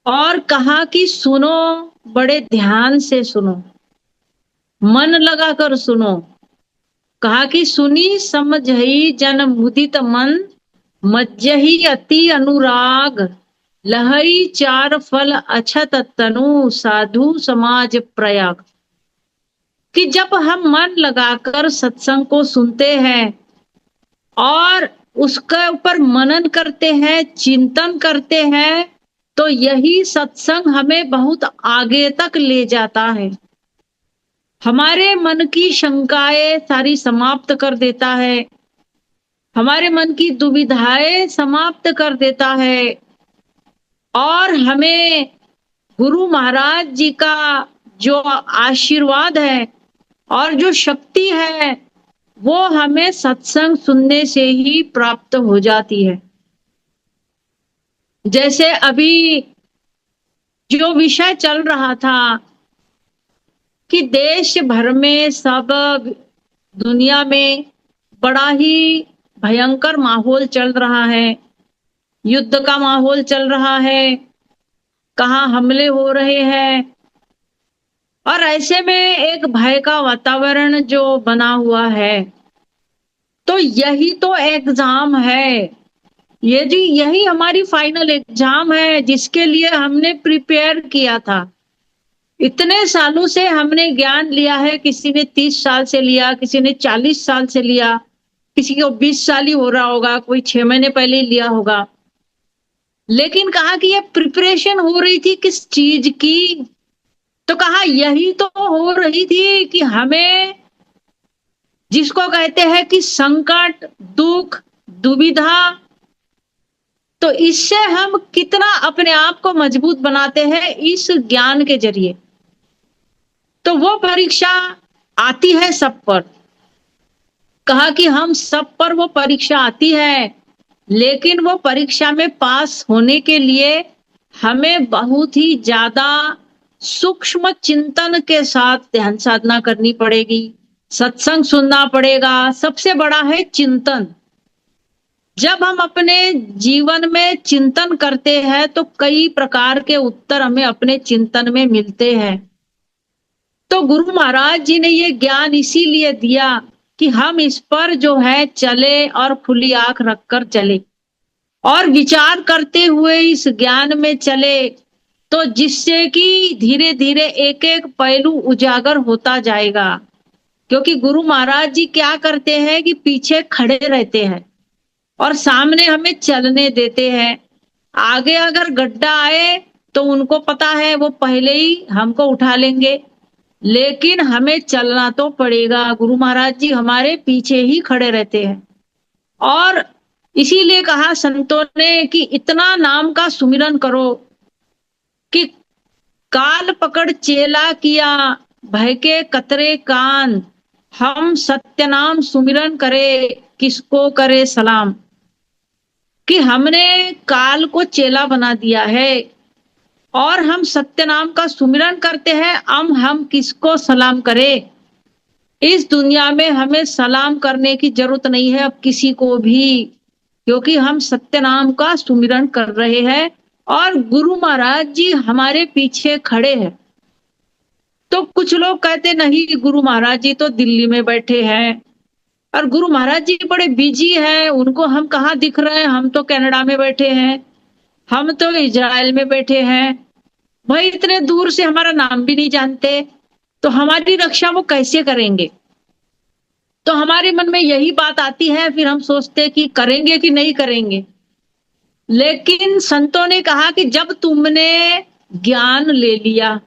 [SPEAKER 5] और कहा कि सुनो, बड़े ध्यान से सुनो, मन लगाकर सुनो। कहा कि सुनी समझई जन मुदित मन, मज्जहि अति अनुराग, लहई चार फल अछत तनु, साधु समाज प्रयाग। कि जब हम मन लगाकर सत्संग को सुनते हैं और उसके ऊपर मनन करते हैं, चिंतन करते हैं, तो यही सत्संग हमें बहुत आगे तक ले जाता है। हमारे मन की शंकाएं सारी समाप्त कर देता है, हमारे मन की दुविधाएं समाप्त कर देता है और हमें गुरु महाराज जी का जो आशीर्वाद है और जो शक्ति है वो हमें सत्संग सुनने से ही प्राप्त हो जाती है। जैसे अभी जो विषय चल रहा था कि देश भर में, सब दुनिया में बड़ा ही भयंकर माहौल चल रहा है, युद्ध का माहौल चल रहा है, कहाँ हमले हो रहे हैं और ऐसे में एक भय का वातावरण जो बना हुआ है। तो यही तो एग्जाम है, ये जी यही हमारी फाइनल एग्जाम है जिसके लिए हमने प्रिपेयर किया था। इतने सालों से हमने ज्ञान लिया है, किसी ने 30 साल से लिया, किसी ने 40 साल से लिया, किसी को 20 साल ही हो रहा होगा, कोई 6 महीने पहले ही लिया होगा। लेकिन कहा कि ये प्रिपरेशन हो रही थी किस चीज की? तो कहा यही तो हो रही थी कि हमें, जिसको कहते हैं कि संकट, दुख, दुविधा, तो इससे हम कितना अपने आप को मजबूत बनाते हैं इस ज्ञान के जरिए। तो वो परीक्षा आती है सब पर। कहा कि हम सब पर वो परीक्षा आती है, लेकिन वो परीक्षा में पास होने के लिए हमें बहुत ही ज्यादा सूक्ष्म चिंतन के साथ ध्यान साधना करनी पड़ेगी, सत्संग सुनना पड़ेगा। सबसे बड़ा है चिंतन। जब हम अपने जीवन में चिंतन करते हैं तो कई प्रकार के उत्तर हमें अपने चिंतन में मिलते हैं। तो गुरु महाराज जी ने ये ज्ञान इसीलिए दिया कि हम इस पर जो है चले और खुली आंख रखकर चले और विचार करते हुए इस ज्ञान में चले, तो जिससे कि धीरे धीरे एक एक पहलू उजागर होता जाएगा। क्योंकि गुरु महाराज जी क्या करते हैं कि पीछे खड़े रहते हैं और सामने हमें चलने देते हैं। आगे अगर गड्ढा आए तो उनको पता है वो पहले ही हमको उठा लेंगे, लेकिन हमें चलना तो पड़ेगा। गुरु महाराज जी हमारे पीछे ही खड़े रहते हैं और इसीलिए कहा संतों ने कि इतना नाम का सुमिरन करो कि काल पकड़ चेला किया, भय के कतरे कान, हम सत्य नाम सुमिरन करे, किसको करे सलाम। कि हमने काल को चेला बना दिया है और हम सत्य नाम का सुमिरन करते हैं। अब हम किसको सलाम करें? इस दुनिया में हमें सलाम करने की जरूरत नहीं है अब किसी को भी, क्योंकि हम सत्य नाम का सुमिरन कर रहे हैं और गुरु महाराज जी हमारे पीछे खड़े हैं। तो कुछ लोग कहते नहीं, गुरु महाराज जी तो दिल्ली में बैठे हैं और गुरु महाराज जी बड़े बिजी हैं, उनको हम कहाँ दिख रहे हैं, हम तो कनाडा में बैठे हैं। हम तो इजराइल में बैठे हैं, भाई इतने दूर से हमारा नाम भी नहीं जानते, तो हमारी रक्षा वो कैसे करेंगे? तो हमारे मन में यही बात आती है, फिर हम सोचते कि करेंगे कि नहीं करेंगे। लेकिन संतों ने कहा कि जब तुमने ज्ञान ले लिया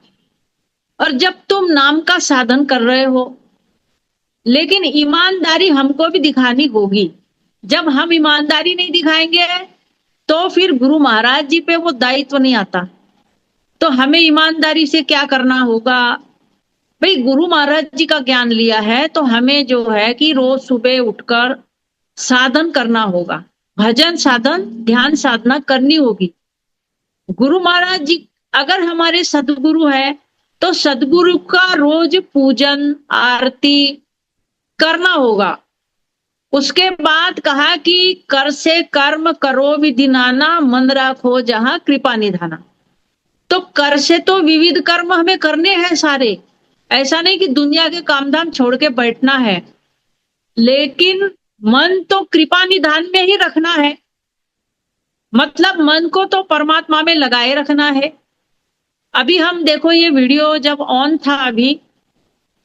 [SPEAKER 5] और जब तुम नाम का साधन कर रहे हो, लेकिन ईमानदारी हमको भी दिखानी होगी। जब हम ईमानदारी नहीं दिखाएंगे तो फिर गुरु महाराज जी पे वो दायित्व नहीं आता। तो हमें ईमानदारी से क्या करना होगा? भाई गुरु महाराज जी का ज्ञान लिया है तो हमें जो है कि रोज सुबह उठकर साधन करना होगा, भजन साधन ध्यान साधना करनी होगी। गुरु महाराज जी अगर हमारे सदगुरु है तो सदगुरु का रोज पूजन आरती करना होगा। उसके बाद कहा कि कर से कर्म करो विधि नाना, मन राखो जहां कृपा निधाना। तो कर से तो विविध कर्म हमें करने हैं सारे, ऐसा नहीं कि दुनिया के काम धाम छोड़ के बैठना है, लेकिन मन तो कृपा निधान में ही रखना है। मतलब मन को तो परमात्मा में लगाए रखना है। अभी हम देखो ये वीडियो जब ऑन था अभी,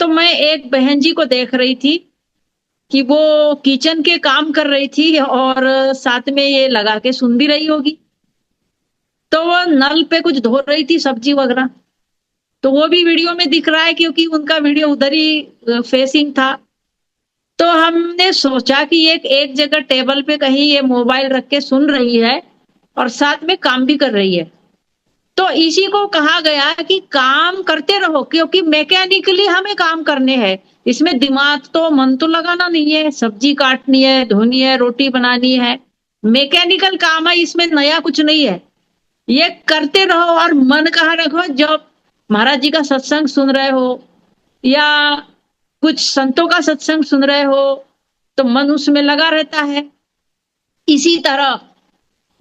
[SPEAKER 5] तो मैं एक बहन जी को देख रही थी कि वो किचन के काम कर रही थी और साथ में ये लगा के सुन भी रही होगी। तो वो नल पे कुछ धो रही थी सब्जी वगैरह, तो वो भी वीडियो में दिख रहा है क्योंकि उनका वीडियो उधर ही फेसिंग था। तो हमने सोचा कि एक जगह टेबल पे कहीं ये मोबाइल रख के सुन रही है और साथ में काम भी कर रही है। तो इसी को कहा गया कि काम करते रहो, क्योंकि मैकेनिकली हमें काम करने हैं, इसमें दिमाग तो मन तो लगाना नहीं है। सब्जी काटनी है, धोनी है, रोटी बनानी है, मैकेनिकल काम है, इसमें नया कुछ नहीं है। ये करते रहो और मन कहाँ रखो, जब महाराज जी का सत्संग सुन रहे हो या कुछ संतों का सत्संग सुन रहे हो तो मन उसमें लगा रहता है। इसी तरह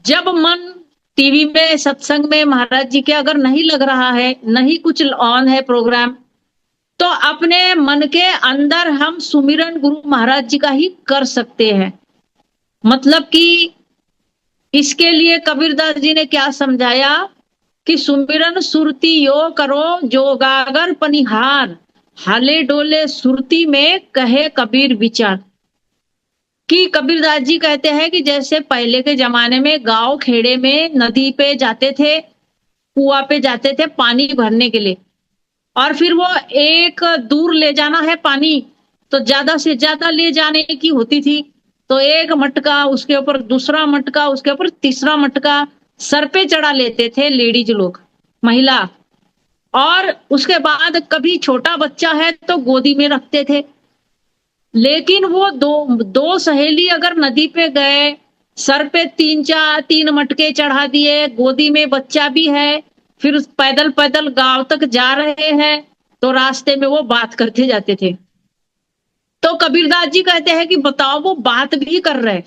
[SPEAKER 5] जब मन टीवी में सत्संग में महाराज जी के अगर नहीं लग रहा है, नहीं कुछ ऑन है प्रोग्राम, तो अपने मन के अंदर हम सुमिरन गुरु महाराज जी का ही कर सकते हैं। मतलब कि इसके लिए कबीरदास जी ने क्या समझाया कि सुमिरन सुरती यो करो जोगागर पनिहार, हाले डोले सुरती में कहे कबीर विचार। कि कबीरदास जी कहते हैं कि जैसे पहले के जमाने में गांव खेड़े में नदी पे जाते थे, कुआं पे जाते थे पानी भरने के लिए, और फिर वो एक दूर ले जाना है पानी तो ज्यादा से ज्यादा ले जाने की होती थी, तो एक मटका उसके ऊपर दूसरा मटका उसके ऊपर तीसरा मटका सर पे चढ़ा लेते थे लेडीज लोग, महिला। और उसके बाद कभी छोटा बच्चा है तो गोदी में रखते थे। लेकिन वो दो सहेली अगर नदी पे गए, सर पे तीन मटके चढ़ा दिए, गोदी में बच्चा भी है, फिर पैदल पैदल गांव तक जा रहे हैं, तो रास्ते में वो बात करते जाते थे। तो कबीरदास जी कहते हैं कि बताओ वो बात भी कर रहे,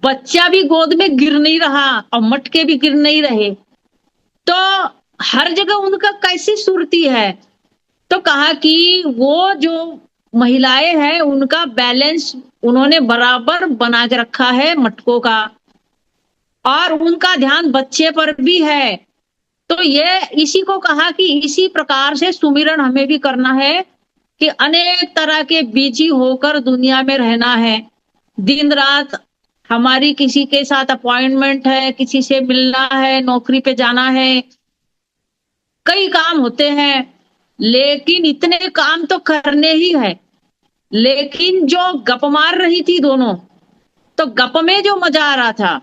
[SPEAKER 5] बच्चा भी गोद में गिर नहीं रहा और मटके भी गिर नहीं रहे, तो हर जगह उनका कैसी सुरती है। तो कहा कि वो जो महिलाएं हैं उनका बैलेंस उन्होंने बराबर बना के रखा है मटकों का, और उनका ध्यान बच्चे पर भी है। तो ये इसी को कहा कि इसी प्रकार से सुमिरन हमें भी करना है कि अनेक तरह के बिजी होकर दुनिया में रहना है। दिन रात हमारी किसी के साथ अपॉइंटमेंट है, किसी से मिलना है, नौकरी पे जाना है, कई काम होते हैं, लेकिन इतने काम तो करने ही है। लेकिन जो गप मार रही थी दोनों, तो गप में जो मजा आ रहा था,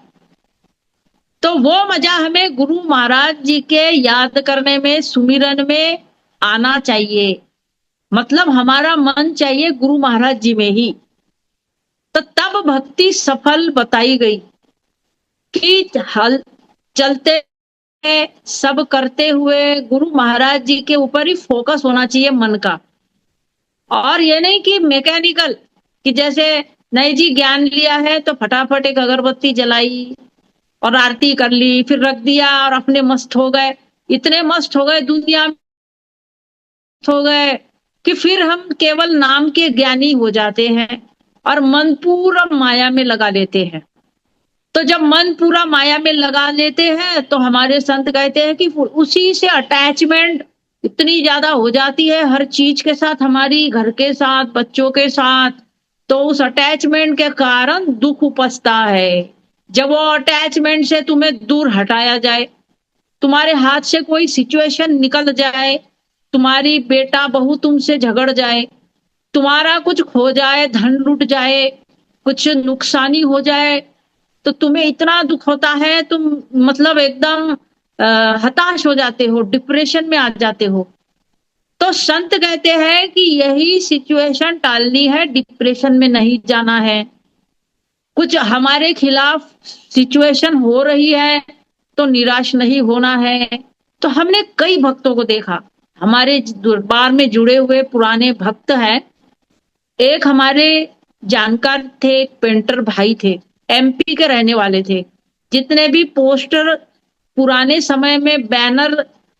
[SPEAKER 5] तो वो मजा हमें गुरु महाराज जी के याद करने में, सुमिरन में आना चाहिए। मतलब हमारा मन चाहिए गुरु महाराज जी में ही। तो तब भक्ति सफल बताई गई कि हल चलते सब करते हुए गुरु महाराज जी के ऊपर ही फोकस होना चाहिए मन का। और ये नहीं कि मैकेनिकल, कि जैसे नहीं जी ज्ञान लिया है तो फटाफट एक अगरबत्ती जलाई और आरती कर ली, फिर रख दिया और अपने मस्त हो गए, इतने मस्त हो गए, दुनिया में हो गए कि फिर हम केवल नाम के ज्ञानी हो जाते हैं और मन पूरा माया में लगा लेते हैं। तो जब मन पूरा माया में लगा लेते हैं तो हमारे संत कहते हैं कि उसी से अटैचमेंट इतनी ज्यादा हो जाती है हर चीज के साथ, हमारी घर के साथ, बच्चों के साथ, तो उस अटैचमेंट के कारण दुख उपजता है। जब वो अटैचमेंट से तुम्हें दूर हटाया जाए, तुम्हारे हाथ से कोई सिचुएशन निकल जाए, तुम्हारी बेटा बहू तुमसे झगड़ जाए, तुम्हारा कुछ खो जाए, धन लूट जाए, कुछ नुकसानी हो जाए, तो तुम्हें इतना दुख होता है, तुम मतलब एकदम हताश हो जाते हो, डिप्रेशन में आ जाते हो। तो संत कहते हैं कि यही सिचुएशन टालनी है, डिप्रेशन में नहीं जाना है। कुछ हमारे खिलाफ सिचुएशन हो रही है तो निराश नहीं होना है। तो हमने कई भक्तों को देखा, हमारे दरबार में जुड़े हुए पुराने भक्त हैं। एक हमारे जानकार थे, एक पेंटर भाई थे, एमपी के रहने वाले थे। जितने भी पोस्टर पुराने समय में बैनर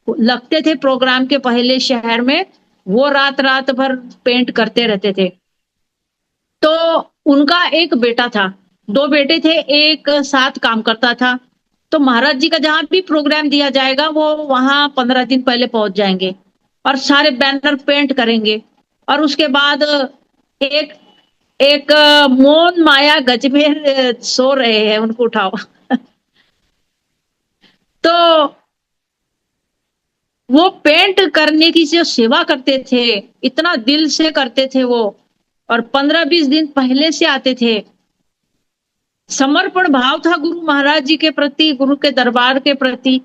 [SPEAKER 5] लगते थे प्रोग्राम के पहले शहर में, वो रात रात भर पेंट करते रहते थे। तो उनका एक बेटा था, 2 बेटे थे, एक साथ काम करता था। तो महाराज जी का जहां भी प्रोग्राम दिया जाएगा वो वहां 15 दिन पहले पहुंच जाएंगे और सारे बैनर पेंट करेंगे। और उसके बाद एक एक मोहन माया गजमेर सो रहे हैं, उनको उठाओ। तो वो पेंट करने की जो सेवा करते थे, इतना दिल से करते थे वो, और 15-20 दिन पहले से आते थे। समर्पण भाव था गुरु महाराज जी के प्रति, गुरु के दरबार के प्रति।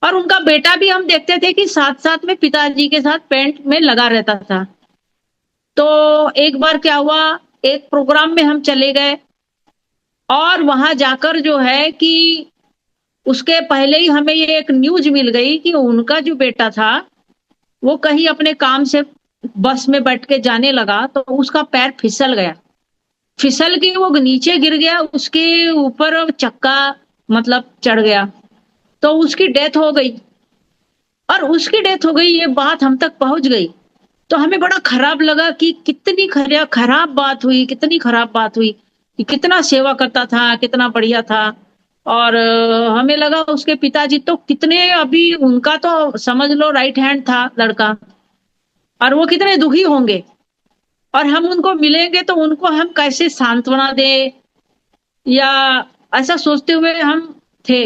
[SPEAKER 5] और उनका बेटा भी हम देखते थे कि साथ साथ में पिताजी के साथ पेंट में लगा रहता था। तो एक बार क्या हुआ, एक प्रोग्राम में हम चले गए और वहां जाकर जो है कि उसके पहले ही हमें ये एक न्यूज मिल गई कि उनका जो बेटा था वो कहीं अपने काम से बस में बैठ के जाने लगा तो उसका पैर फिसल गया, फिसल के वो नीचे गिर गया, उसके ऊपर चक्का मतलब चढ़ गया, तो उसकी डेथ हो गई। और उसकी डेथ हो गई, ये बात हम तक पहुंच गई तो हमें बड़ा खराब लगा कि कितनी खराब बात हुई, कितनी खराब बात हुई, कि कितना सेवा करता था, कितना बढ़िया था। और हमें लगा उसके पिताजी तो कितने, अभी उनका तो समझ लो राइट हैंड था लड़का, और वो कितने दुखी होंगे, और हम उनको मिलेंगे तो उनको हम कैसे सांत्वना दें, या ऐसा सोचते हुए हम थे।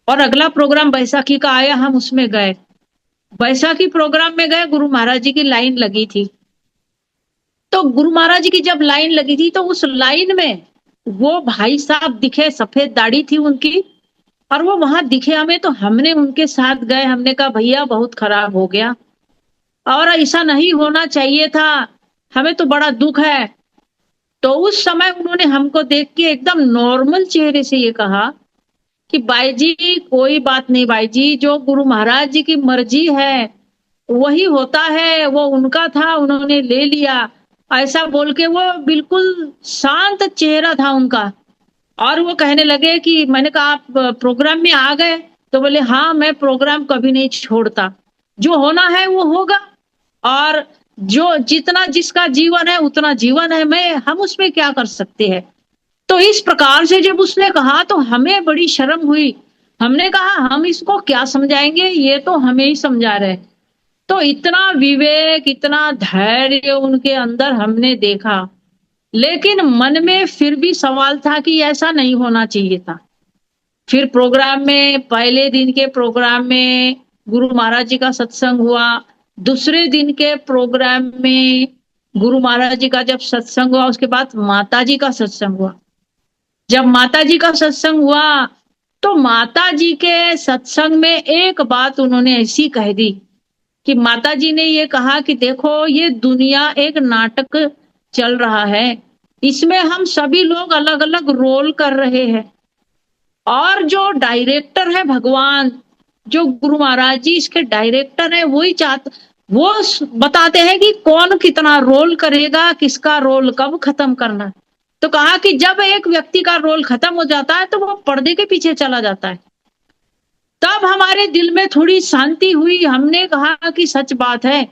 [SPEAKER 5] और अगला प्रोग्राम बैसाखी का आया, हम उसमें गए। बैसाखी प्रोग्राम में गए, गुरु महाराज जी की लाइन लगी थी। तो गुरु महाराज जी की जब लाइन लगी थी तो उस लाइन में वो भाई साहब दिखे, सफेद दाढ़ी थी उनकी, और वो वहां दिखे हमें, तो हमने उनके साथ गए। हमने कहा भैया बहुत खराब हो गया और ऐसा नहीं होना चाहिए था, हमें तो बड़ा दुख है। तो उस समय उन्होंने हमको देख के एकदम नॉर्मल चेहरे से ये कहा कि भाई जी कोई बात नहीं, भाई जी जो गुरु महाराज जी की मर्जी है वही होता है, वो उनका था, उन्होंने ले लिया। ऐसा बोल के वो बिल्कुल शांत चेहरा था उनका। और वो कहने लगे कि मैंने कहा आप प्रोग्राम में आ गए? तो बोले हाँ, मैं प्रोग्राम कभी नहीं छोड़ता, जो होना है वो होगा, और जो जितना जिसका जीवन है उतना जीवन है, हम उसमें क्या कर सकते हैं। तो इस प्रकार से जब उसने कहा तो हमें बड़ी शर्म हुई। हमने कहा हम इसको क्या समझाएंगे, ये तो हमें ही समझा रहे। तो इतना विवेक, इतना धैर्य उनके अंदर हमने देखा, लेकिन मन में फिर भी सवाल था कि ऐसा नहीं होना चाहिए था। फिर प्रोग्राम में, पहले दिन के प्रोग्राम में गुरु महाराज जी का सत्संग हुआ। दूसरे दिन के प्रोग्राम में गुरु महाराज जी का जब सत्संग हुआ, उसके बाद माता जी का सत्संग हुआ। जब माता जी का सत्संग हुआ तो माता जी के सत्संग में एक बात उन्होंने ऐसी कह दी कि माता जी ने ये कहा कि देखो ये दुनिया एक नाटक चल रहा है, इसमें हम सभी लोग अलग अलग रोल कर रहे हैं, और जो डायरेक्टर है भगवान, जो गुरु महाराज जी इसके डायरेक्टर है, वो बताते हैं कि कौन कितना रोल करेगा, किसका रोल कब खत्म करना है। तो कहा कि जब एक व्यक्ति का रोल खत्म हो जाता है तो वो पर्दे के पीछे चला जाता है। तब हमारे दिल में थोड़ी शांति हुई। हमने कहा कि सच बात है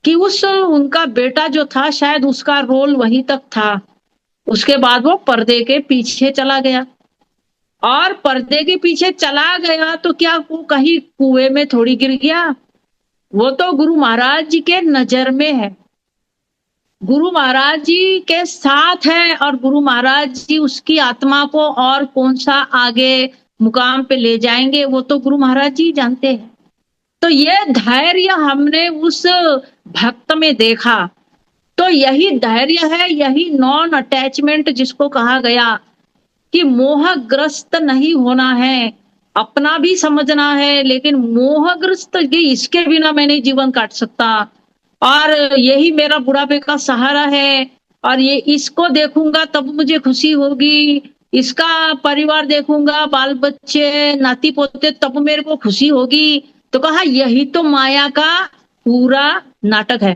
[SPEAKER 5] कि उनका बेटा जो था शायद उसका रोल वहीं तक था, उसके बाद वो पर्दे के पीछे चला गया। और पर्दे के पीछे चला गया तो क्या वो कहीं कुएं में थोड़ी गिर गया? वो तो गुरु महाराज जी के नजर में है, गुरु महाराज जी के साथ है, और गुरु महाराज जी उसकी आत्मा को और कौन सा आगे मुकाम पे ले जाएंगे वो तो गुरु महाराज जी जानते हैं। तो ये धैर्य हमने उस भक्त में देखा। तो यही धैर्य है, यही नॉन अटैचमेंट जिसको कहा गया कि मोहग्रस्त नहीं होना है, अपना भी समझना है, लेकिन मोहग्रस्त इसके बिना मैं नहीं जीवन काट सकता, और यही मेरा बुढ़ापे का सहारा है, और ये इसको देखूंगा तब मुझे खुशी होगी, इसका परिवार देखूंगा, बाल बच्चे नाती पोते, तब मेरे को खुशी होगी। तो कहा यही तो माया का पूरा नाटक है।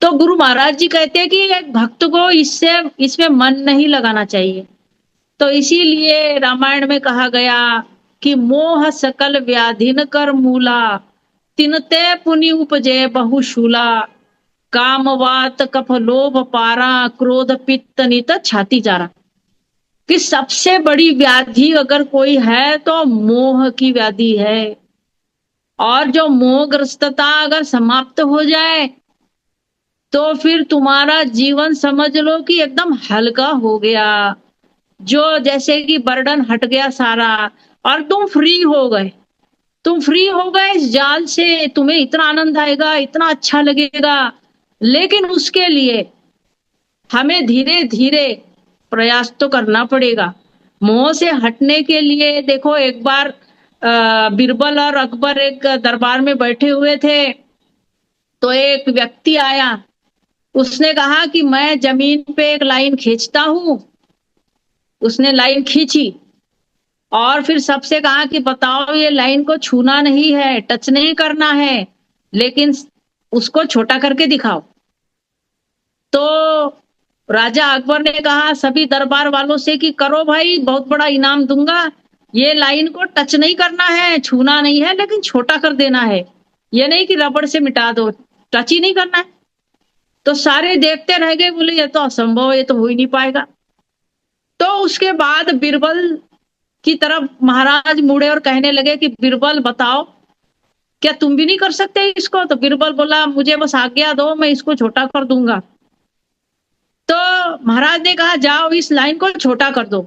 [SPEAKER 5] तो गुरु महाराज जी कहते हैं कि एक भक्त को इसमें मन नहीं लगाना चाहिए। तो इसीलिए रामायण में कहा गया कि मोह सकल व्याधिन कर मूला, तिनते पुनि उपजे बहुशूला, कामवात कफ लोभ पारा, क्रोध पित्त नित छाती जारा। कि सबसे बड़ी व्याधि अगर कोई है तो मोह की व्याधि है, और जो मोहग्रस्तता अगर समाप्त हो जाए तो फिर तुम्हारा जीवन समझ लो कि एकदम हल्का हो गया, जो जैसे कि बर्डन हट गया सारा, और तुम फ्री हो गए। तुम फ्री हो गए इस जाल से, तुम्हें इतना आनंद आएगा, इतना अच्छा लगेगा। लेकिन उसके लिए हमें धीरे धीरे प्रयास तो करना पड़ेगा। मोह से हटने के लिए देखो, एक बार बीरबल और अकबर एक दरबार में बैठे हुए थे, तो एक व्यक्ति आया, उसने कहा कि मैं जमीन पे एक लाइन खींचता हूं। उसने लाइन खींची और फिर सबसे कहा कि बताओ ये लाइन को छूना नहीं है, टच नहीं करना है, लेकिन उसको छोटा करके दिखाओ। तो राजा अकबर ने कहा सभी दरबार वालों से कि करो भाई, बहुत बड़ा इनाम दूंगा, ये लाइन को टच नहीं करना है, छूना नहीं है, लेकिन छोटा कर देना है, ये नहीं कि रबड़ से मिटा दो, टच ही नहीं करना है। तो सारे देखते रह गए, बोले ये तो असंभव है, ये तो हो ही नहीं पाएगा। तो उसके बाद बीरबल की तरफ महाराज मुड़े और कहने लगे कि बीरबल बताओ, क्या तुम भी नहीं कर सकते इसको? तो बीरबल बोला मुझे बस आज्ञा दो, मैं इसको छोटा कर दूंगा। तो महाराज ने कहा जाओ इस लाइन को छोटा कर दो।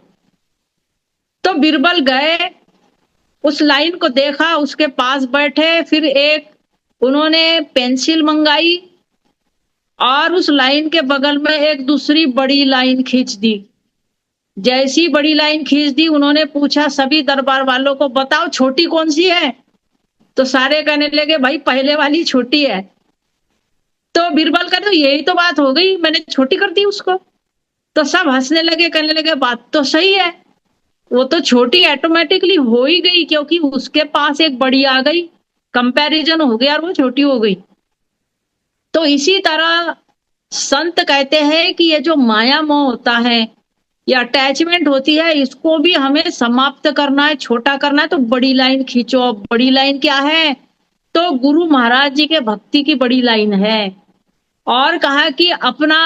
[SPEAKER 5] तो बीरबल गए, उस लाइन को देखा, उसके पास बैठे, फिर एक उन्होंने पेंसिल मंगाई और उस लाइन के बगल में एक दूसरी बड़ी लाइन खींच दी। जैसी बड़ी लाइन खींच दी, उन्होंने पूछा सभी दरबार वालों को बताओ छोटी कौन सी है? तो सारे कहने लगे भाई पहले वाली छोटी है। तो बीरबल कहते तो यही तो बात हो गई, मैंने छोटी कर दी उसको। तो सब हंसने लगे, कहने लगे बात तो सही है, वो तो छोटी ऑटोमेटिकली हो ही गई, क्योंकि उसके पास एक बड़ी आ गई, कंपैरिजन हो गया और वो छोटी हो गई। तो इसी तरह संत कहते हैं कि ये जो माया मोह होता है या अटैचमेंट होती है, इसको भी हमें समाप्त करना है, छोटा करना है। तो बड़ी लाइन खींचो। बड़ी लाइन क्या है? तो गुरु महाराज जी के भक्ति की बड़ी लाइन है। और कहा कि अपना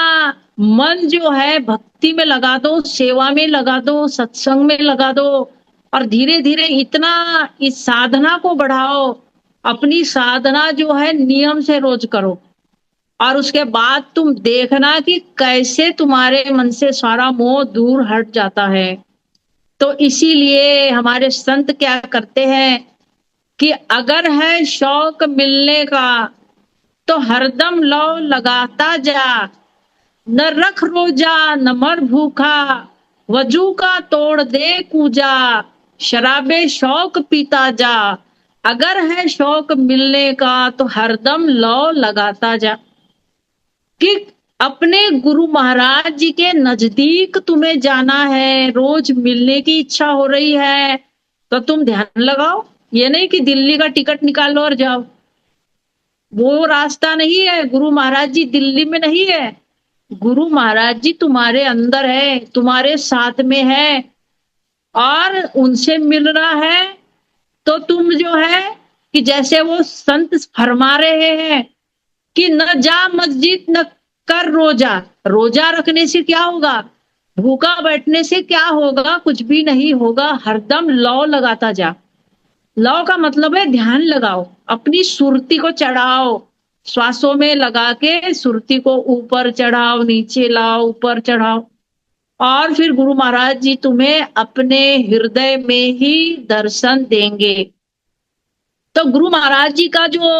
[SPEAKER 5] मन जो है भक्ति में लगा दो, सेवा में लगा दो, सत्संग में लगा दो, और धीरे धीरे इतना इस साधना को बढ़ाओ, अपनी साधना जो है नियम से रोज करो, और उसके बाद तुम देखना कि कैसे तुम्हारे मन से सारा मोह दूर हट जाता है। तो इसीलिए हमारे संत क्या करते हैं कि अगर है शौक मिलने का तो हरदम लौ लगाता जा, न रख रोजा न मर भूखा, वजू का तोड़ दे कूजा, शराबे शौक पीता जा। अगर है शौक मिलने का तो हरदम लौ लगाता जा। कि अपने गुरु महाराज जी के नजदीक तुम्हें जाना है, रोज मिलने की इच्छा हो रही है, तो तुम ध्यान लगाओ। ये नहीं कि दिल्ली का टिकट निकालो और जाओ, वो रास्ता नहीं है। गुरु महाराज जी दिल्ली में नहीं है, गुरु महाराज जी तुम्हारे अंदर है, तुम्हारे साथ में है, और उनसे मिलना है। तो तुम जो है कि जैसे वो संत फरमा रहे हैं कि न जा मस्जिद न कर रोजा। रोजा रखने से क्या होगा? भूखा बैठने से क्या होगा? कुछ भी नहीं होगा। हरदम लौ लगाता जा। लौ का मतलब है ध्यान लगाओ, अपनी सुरती को चढ़ाओ, श्वासों में लगा के सुरती को ऊपर चढ़ाओ, नीचे लाओ, ऊपर चढ़ाओ, और फिर गुरु महाराज जी तुम्हें अपने हृदय में ही दर्शन देंगे। तो गुरु महाराज जी का जो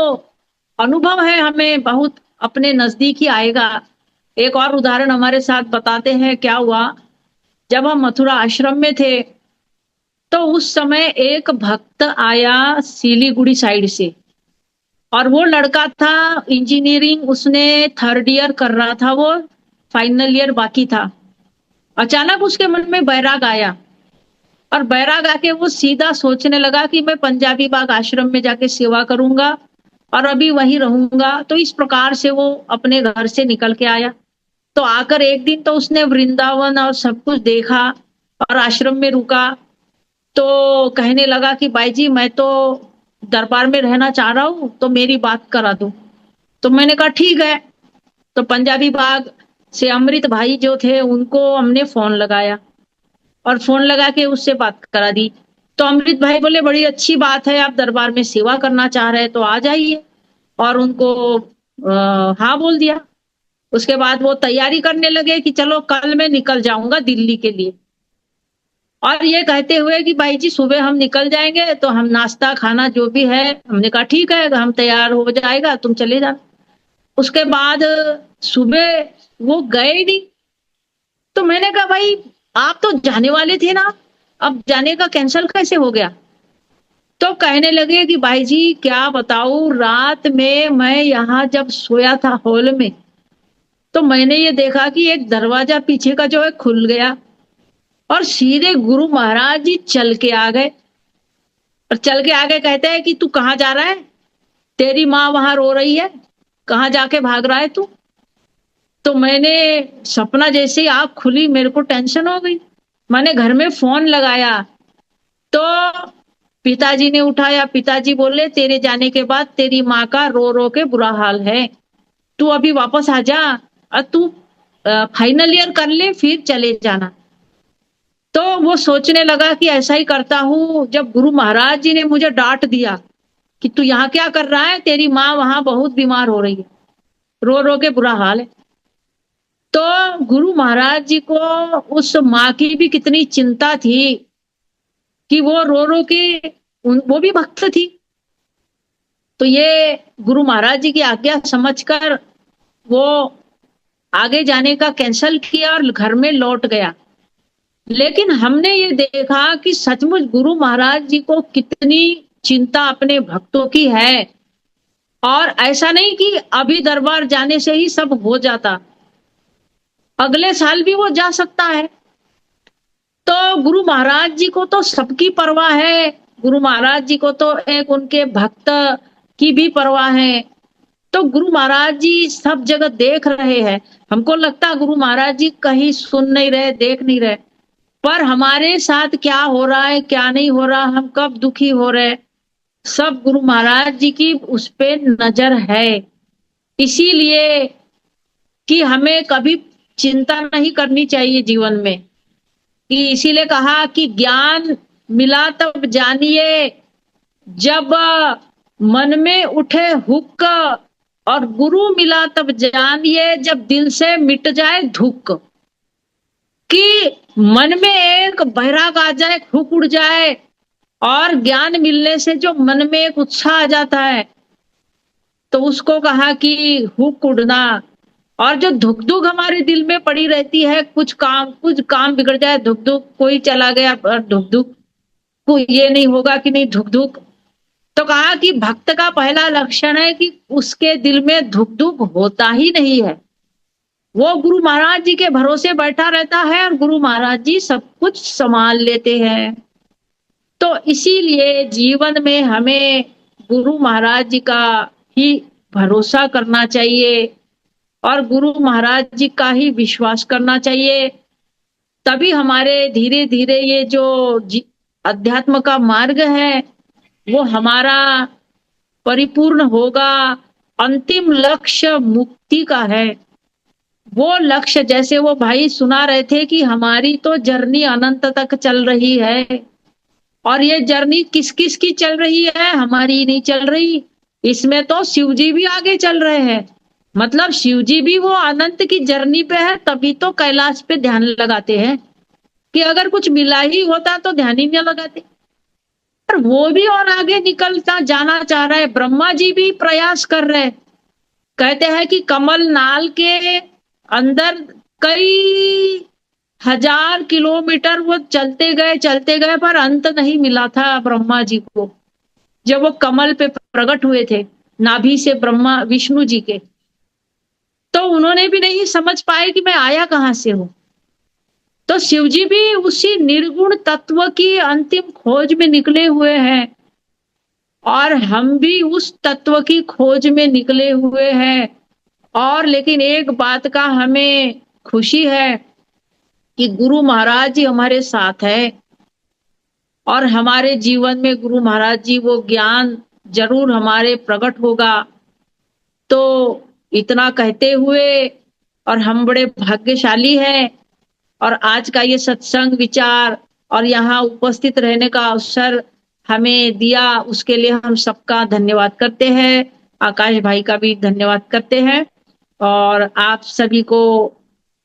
[SPEAKER 5] अनुभव है हमें बहुत अपने नजदीक ही आएगा। एक और उदाहरण हमारे साथ बताते हैं क्या हुआ। जब हम मथुरा आश्रम में थे तो उस समय एक भक्त आया सिलीगुड़ी साइड से, और वो लड़का था इंजीनियरिंग, उसने 3rd ईयर कर रहा था, वो फाइनल ईयर बाकी था। अचानक उसके मन में बैराग आया, और बैराग आके वो सीधा सोचने लगा कि मैं पंजाबी बाग आश्रम में जाके सेवा करूंगा और अभी वहीं रहूंगा। तो इस प्रकार से वो अपने घर से निकल के आया। तो आकर एक दिन तो उसने वृंदावन और सब कुछ देखा और आश्रम में रुका। तो कहने लगा कि भाई जी मैं तो दरबार में रहना चाह रहा हूँ, तो मेरी बात करा दो। तो मैंने कहा ठीक है। तो पंजाबी बाग से अमृत भाई जो थे उनको हमने फोन लगाया, और फोन लगा के उससे बात करा दी। तो अमृत भाई बोले बड़ी अच्छी बात है, आप दरबार में सेवा करना चाह रहे हैं तो आ जाइए, और उनको हाँ बोल दिया। उसके बाद वो तैयारी करने लगे कि चलो कल मैं निकल जाऊंगा दिल्ली के लिए, और ये कहते हुए कि भाई जी सुबह हम निकल जाएंगे तो हम नाश्ता खाना जो भी है, हमने कहा ठीक है हम तैयार हो जाएगा, तुम चले जाना। उसके बाद सुबह वो गए ही नहीं। तो मैंने कहा भाई आप तो जाने वाले थे ना, अब जाने का कैंसिल कैसे हो गया? तो कहने लगे कि भाई जी क्या बताऊं, रात में मैं यहाँ जब सोया था हॉल में, तो मैंने ये देखा कि एक दरवाजा पीछे का जो है खुल गया, और सीधे गुरु महाराज जी चल के आ गए। और चल के आगे कहते हैं कि तू कहाँ जा रहा है, तेरी माँ वहां रो रही है, कहाँ जाके भाग रहा है तू? तो मैंने सपना जैसे ही आँख खुली मेरे को टेंशन हो गई। मैंने घर में फोन लगाया तो पिताजी ने उठाया। पिताजी बोले तेरे जाने के बाद तेरी माँ का रो रो के बुरा हाल है, तू अभी वापस आ जा और तू फाइनल ईयर कर ले फिर चले जाना। तो वो सोचने लगा कि ऐसा ही करता हूँ। जब गुरु महाराज जी ने मुझे डांट दिया कि तू यहाँ क्या कर रहा है, तेरी माँ वहां बहुत बीमार हो रही है, रो रो के बुरा हाल है। तो गुरु महाराज जी को उस माँ की भी कितनी चिंता थी कि वो रो रो के वो भी भक्त थी। तो ये गुरु महाराज जी की आज्ञा समझकर वो आगे जाने का कैंसल किया और घर में लौट गया। लेकिन हमने ये देखा कि सचमुच गुरु महाराज जी को कितनी चिंता अपने भक्तों की है, और ऐसा नहीं कि अभी दरबार जाने से ही सब हो जाता, अगले साल भी वो जा सकता है। तो गुरु महाराज जी को तो सबकी परवाह है, गुरु महाराज जी को तो एक उनके भक्त की भी परवाह है। तो गुरु महाराज जी सब जगह देख रहे हैं। हमको लगता है गुरु महाराज जी कहीं सुन नहीं रहे, देख नहीं रहे, पर हमारे साथ क्या हो रहा है क्या नहीं हो रहा, हम कब दुखी हो रहे, सब गुरु महाराज जी की उस पे नजर है। इसीलिए कि हमें कभी चिंता नहीं करनी चाहिए जीवन में, कि इसीलिए कहा कि ज्ञान मिला तब जानिए जब मन में उठे हुक्क, और गुरु मिला तब जानिए जब दिल से मिट जाए धुक। कि मन में एक बैराग आ जाए, हुक उड़ जाए, और ज्ञान मिलने से जो मन में एक उत्साह आ जाता है, तो उसको कहा कि हुक उड़ना। और जो धुक धुक हमारे दिल में पड़ी रहती है, कुछ काम बिगड़ जाए, धुक धुक, कोई चला गया और धुक धुक, कोई ये नहीं होगा कि नहीं, धुक धुक। तो कहा कि भक्त का पहला लक्षण है कि उसके दिल में धुक धुक होता ही नहीं है, वो गुरु महाराज जी के भरोसे बैठा रहता है और गुरु महाराज जी सब कुछ संभाल लेते हैं। तो इसीलिए जीवन में हमें गुरु महाराज जी का ही भरोसा करना चाहिए और गुरु महाराज जी का ही विश्वास करना चाहिए। तभी हमारे धीरे धीरे ये जो अध्यात्म का मार्ग है वो हमारा परिपूर्ण होगा। अंतिम लक्ष्य मुक्ति का है। वो लक्ष्य, जैसे वो भाई सुना रहे थे कि हमारी तो जर्नी अनंत तक चल रही है, और ये जर्नी किस किस की चल रही है, हमारी नहीं चल रही। इसमें तो शिव जी भी आगे चल रहे हैं, मतलब शिव जी भी वो अनंत की जर्नी पे है, तभी तो कैलाश पे ध्यान लगाते हैं। कि अगर कुछ मिला ही होता तो ध्यान ही नहीं लगाते। पर वो भी और आगे निकलता जाना चाह रहा है, ब्रह्मा जी भी प्रयास कर रहे हैं। कहते हैं कि कमल नाल के अंदर कई हजार किलोमीटर वो चलते गए, पर अंत नहीं मिला था ब्रह्मा जी को। जब वो कमल पे प्रकट हुए थे, नाभि से ब्रह्मा विष्णु जी के, तो उन्होंने भी नहीं समझ पाए कि मैं आया कहां से हूं। तो शिव जी भी उसी निर्गुण तत्व की अंतिम खोज में निकले हुए हैं, और हम भी उस तत्व की खोज में निकले हुए हैं। और लेकिन एक बात का हमें खुशी है कि गुरु महाराज जी हमारे साथ है, और हमारे जीवन में गुरु महाराज जी वो ज्ञान जरूर हमारे प्रकट होगा। तो इतना कहते हुए, और हम बड़े भाग्यशाली हैं, और आज का ये सत्संग विचार और यहाँ उपस्थित रहने का अवसर हमें दिया, उसके लिए हम सबका धन्यवाद करते हैं। आकाश भाई का भी धन्यवाद करते हैं। और आप सभी को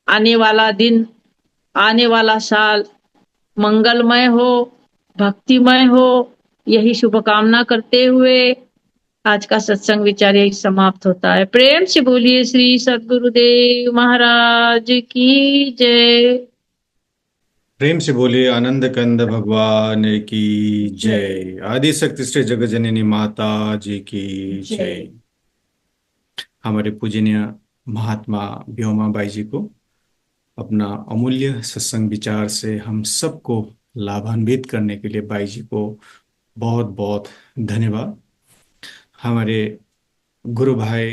[SPEAKER 5] आने वाला दिन, आने वाला साल मंगलमय हो, भक्तिमय हो, यही शुभकामना करते हुए आज का सत्संग विचार यही समाप्त होता है। प्रेम से बोलिए श्री सद्गुरुदेव महाराज की जय।
[SPEAKER 1] प्रेम से बोलिए आनंद कंद भगवान की जय। आदि शक्ति श्री जगत जननी माता जी की जय। हमारे पूजनीय महात्मा व्योमा बाई जी को अपना अमूल्य सत्संग विचार से हम सबको लाभान्वित करने के लिए बाई जी को बहुत बहुत धन्यवाद। हमारे गुरु भाई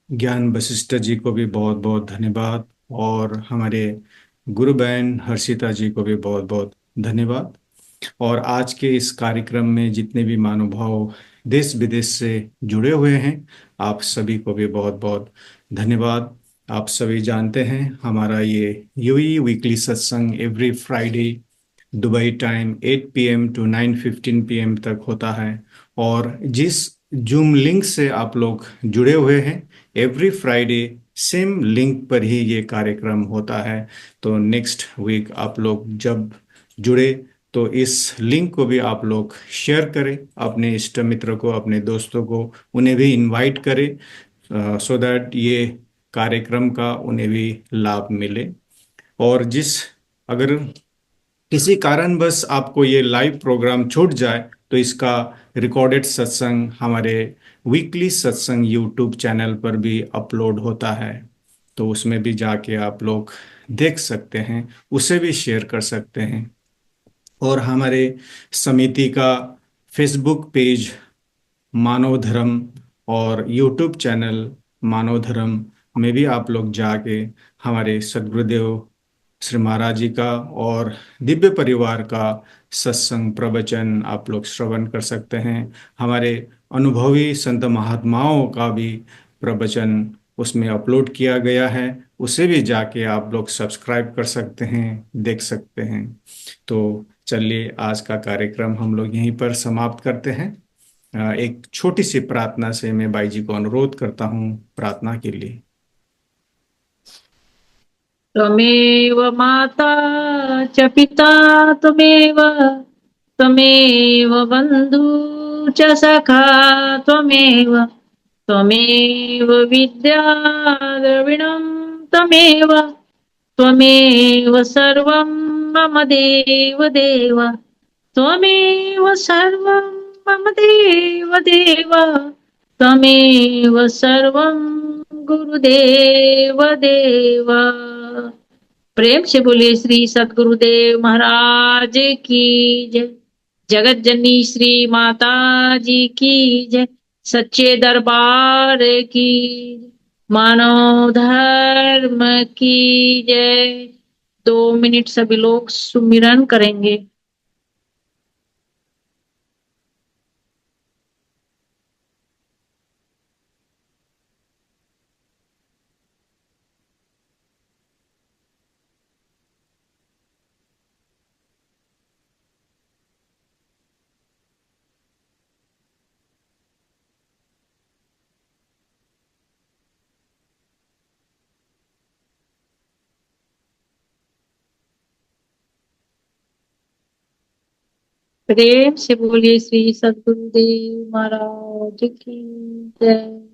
[SPEAKER 1] ज्ञान वशिष्ठ जी को भी बहुत बहुत धन्यवाद, और हमारे गुरु बहन हर्षिता जी को भी बहुत बहुत धन्यवाद। और आज के इस कार्यक्रम में जितने भी महानुभाव देश विदेश से जुड़े हुए हैं, आप सभी को भी बहुत बहुत धन्यवाद। आप सभी जानते हैं हमारा ये UAE weekly satsang every Friday Dubai time 8 PM to 9:15 PM तक होता है। और जिस जूम लिंक से आप लोग जुड़े हुए हैं, एवरी फ्राइडे सेम लिंक पर ही ये कार्यक्रम होता है। तो नेक्स्ट वीक आप लोग जब जुड़े तो इस लिंक को भी आप लोग शेयर करें अपने इष्ट मित्र को, अपने दोस्तों को, उन्हें भी इनवाइट करें सो दैट ये कार्यक्रम का उन्हें भी लाभ मिले। और अगर किसी कारणवश आपको ये लाइव प्रोग्राम छूट जाए तो इसका रिकॉर्डेड सत्संग हमारे वीकली सत्संग यूट्यूब चैनल पर भी अपलोड होता है, तो उसमें भी जाके आप लोग देख सकते हैं, उसे भी शेयर कर सकते हैं। और हमारे समिति का फेसबुक पेज मानव धर्म और यूट्यूब चैनल मानव धर्म में भी आप लोग जाके हमारे सद्गुरुदेव श्री महाराज जी का और दिव्य परिवार का सत्संग प्रवचन आप लोग श्रवण कर सकते हैं। हमारे अनुभवी संत महात्माओं का भी प्रवचन उसमें अपलोड किया गया है, उसे भी जाके आप लोग सब्सक्राइब कर सकते हैं, देख सकते हैं। तो चलिए आज का कार्यक्रम हम लोग यहीं पर समाप्त करते हैं। एक छोटी सी प्रार्थना से मैं बाई जी को अनुरोध करता हूँ प्रार्थना के लिए।
[SPEAKER 5] त्वमेव माता च पिता त्वमेव, त्वमेव बन्धु च सखा त्वमेव, त्वमेव विद्या द्रविणं त्वमेव, त्वमेव सर्वं मम देव देव, त्वमेव सर्वं मम देव देव, त्वमेव सर्वं गुरुदेव देव। प्रेम से बोलिए श्री सद्गुरुदेव महाराज की जय। जगत जननी श्री माता जी की जय। सच्चे दरबार की जय। मानव धर्म की जय। 2 मिनट सभी लोग सुमिरन करेंगे। प्रेम से बोलिए श्री सद्गुरुदेव महाराज की जय।